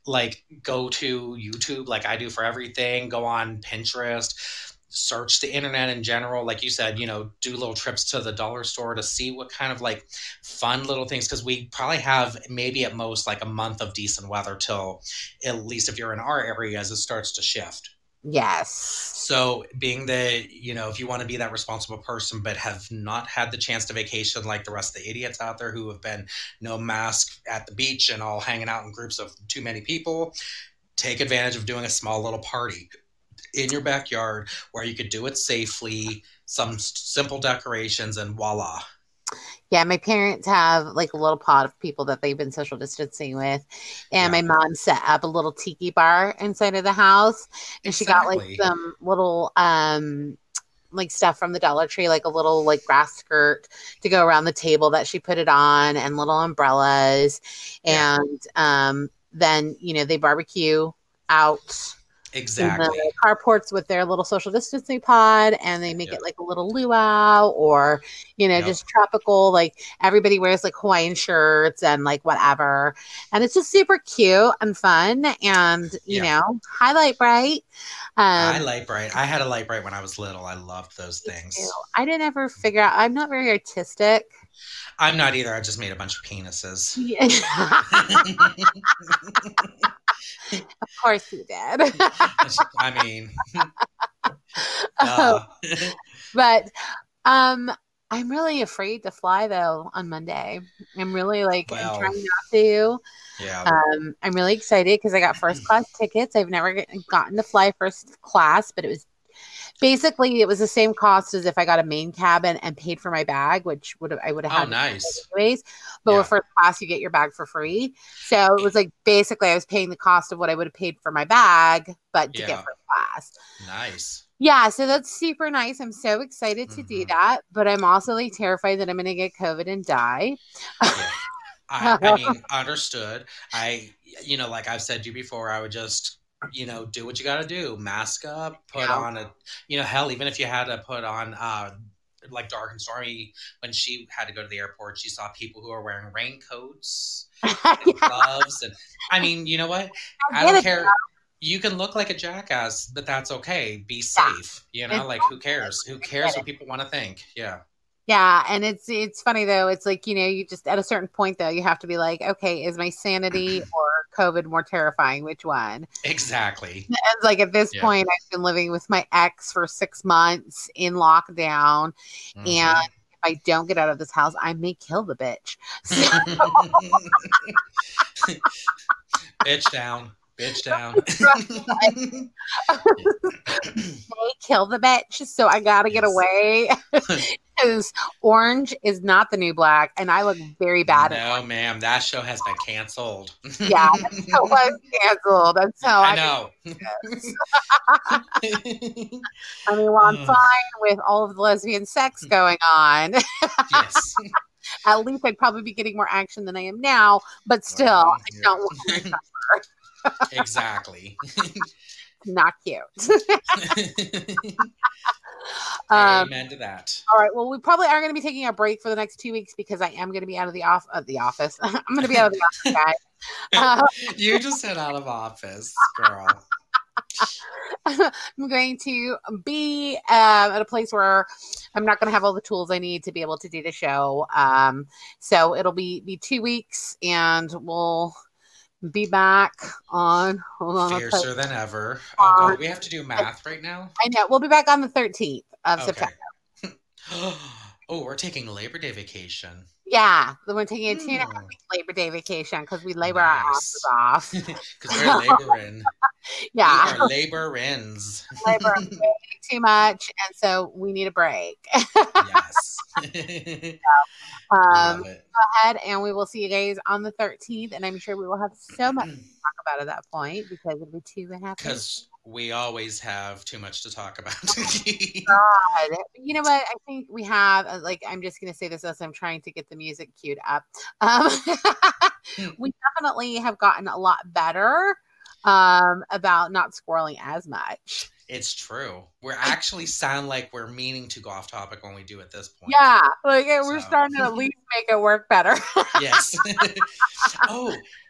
like go to YouTube like I do for everything, go on Pinterest, search the internet in general. Like you said, you know, do little trips to the dollar store to see what kind of like fun little things, because we probably have maybe at most like a month of decent weather till, at least if you're in our area, as it starts to shift. Yes. So being that, you know, if you want to be that responsible person but have not had the chance to vacation like the rest of the idiots out there who have been no mask at the beach and all hanging out in groups of too many people, take advantage of doing a small little party in your backyard where you could do it safely, some simple decorations, and voila. Yeah, my parents have like a little pod of people that they've been social distancing with. And my mom set up a little tiki bar inside of the house. And she got like some little like stuff from the Dollar Tree, like a little like grass skirt to go around the table that she put it on, and little umbrellas. And then, you know, they barbecue out. Exactly. The carports with their little social distancing pod, and they make it like a little luau, or, you know, just tropical. Like everybody wears like Hawaiian shirts and like whatever. And it's just super cute and fun. And, you know, hi Lite-Brite. I Lite-Brite. I had a Lite-Brite when I was little. I loved those things. I didn't ever figure out, I'm not very artistic. I'm not either. I just made a bunch of penises. Yeah. Of course you did. I mean, but I'm really afraid to fly though on Monday. I'm really like I'm trying not to. Yeah. I'm really excited because I got first class tickets. I've never gotten to fly first class, but it was the same cost as if I got a main cabin and paid for my bag, which I would have had. Oh, nice. Anyways, but with first class, you get your bag for free. So it was like basically I was paying the cost of what I would have paid for my bag, but to get first class. Nice. Yeah, so that's super nice. I'm so excited to do that, but I'm also like terrified that I'm going to get COVID and die. I mean, understood. You know, like I've said to you before, I would just, you know, do what you got to do. Mask up, put on a, you know, hell, even if you had to put on, like Dark and Stormy, when she had to go to the airport, she saw people who are wearing raincoats and gloves. And I mean, you know what? I don't care. You can look like a jackass, but that's okay. Be safe. You know, like who cares? Who cares what people want to think? Yeah. Yeah, and it's funny though. It's like, you just at a certain point though, you have to be like, okay, is my sanity or COVID more terrifying? Which one? Exactly. And it's like at this Yeah. point, I've been living with my ex for 6 months in lockdown, and if I don't get out of this house, I may kill the bitch. So, Bitch down. Bitch down. may kill the bitch. So I gotta get away. Because orange is not the new black, and I look very bad. No, ma'am, that show has been canceled. Yeah, that show was canceled. That's how I know. I mean, well, I'm fine with all of the lesbian sex going on. Yes. At least I'd probably be getting more action than I am now, but still, I don't want to suffer. Exactly. Not cute. Amen to that. All right. Well, we probably are going to be taking a break for the next 2 weeks because I am going to be out of the office. I'm going to be out of the office, guys. You just said out of office, girl. I'm going to be at a place where I'm not going to have all the tools I need to be able to do the show. So it'll be 2 weeks, and we'll be back on. Hold on, fiercer than ever. Oh God, we have to do math right now. I know. We'll be back on the 13th of September. Oh, we're taking Labor Day vacation. Yeah, we're taking a 2.5 week Labor Day vacation because we labor our asses off. Because we're laboring. Yeah, we are laborins. Labor way too much, and so we need a break. Yes. Go ahead, and we will see you guys on the 13th, and I'm sure we will have so much to talk about at that point because it'll be 2.5 weeks. Because we always have too much to talk about. God. You know what? I think we have, I'm just going to say this as I'm trying to get the music queued up. We definitely have gotten a lot better about not squirreling as much. It's true. We actually sound like we're meaning to go off topic when we do at this point. Yeah, we're starting to at least make it work better. Yes.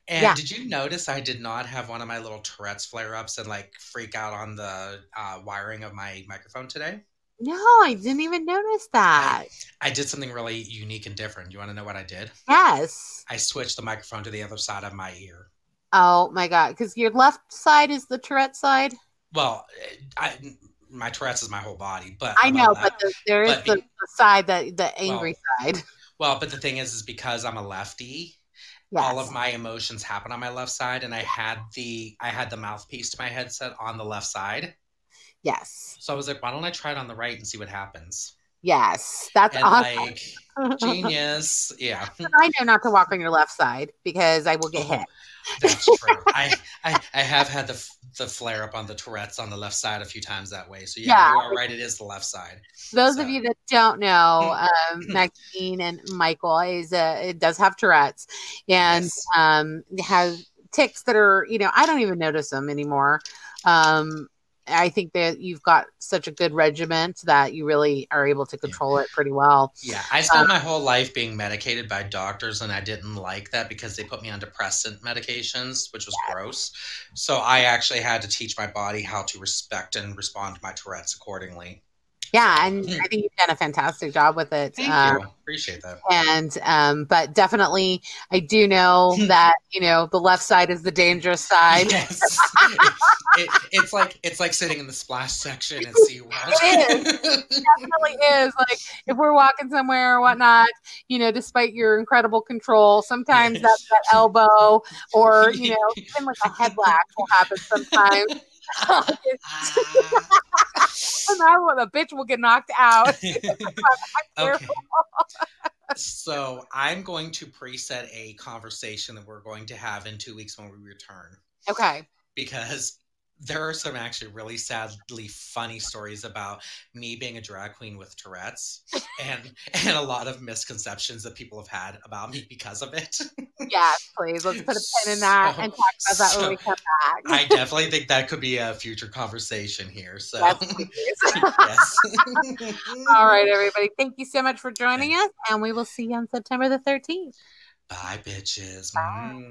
And did you notice I did not have one of my little Tourette's flare-ups and freak out on the wiring of my microphone today? No, I didn't even notice that. I did something really unique and different. You want to know what I did? Yes. I switched the microphone to the other side of my ear. Oh my God. Because your left side is the Tourette side? Well, my Tourette's is my whole body, but I know, but there is the side, the angry side. Well, but the thing is because I'm a lefty, all of my emotions happen on my left side, and I had the mouthpiece to my headset on the left side. Yes. So I was like, why don't I try it on the right and see what happens? Yes, that's awesome. Genius. Yeah. I know not to walk on your left side because I will get hit. That's true. I have had the flare up on the Tourette's on the left side a few times that way. So yeah, you are right. It is the left side. Those of you that don't know, Maxine and Michael it does have Tourette's, and has tics that are, I don't even notice them anymore. I think that you've got such a good regiment that you really are able to control it pretty well. Yeah, I spent my whole life being medicated by doctors, and I didn't like that because they put me on depressant medications, which was gross. So I actually had to teach my body how to respect and respond to my Tourette's accordingly. Yeah, and I think you've done a fantastic job with it. Thank you. Appreciate that. And but definitely, I do know that the left side is the dangerous side. Yes, it's like sitting in the splash section at SeaWorld. It is. It definitely is. If we're walking somewhere or whatnot, despite your incredible control, sometimes that elbow or even a headlash will happen sometimes. And the bitch will get knocked out. Okay. So I'm going to preset a conversation that we're going to have in 2 weeks when we return. Okay. Because there are some actually really sadly funny stories about me being a drag queen with Tourette's and a lot of misconceptions that people have had about me because of it. Yes, please. Let's put a pin in that and talk about that when we come back. I definitely think that could be a future conversation here. So yes. All right, everybody. Thank you so much for joining us, and we will see you on September the 13th. Bye, bitches. Bye.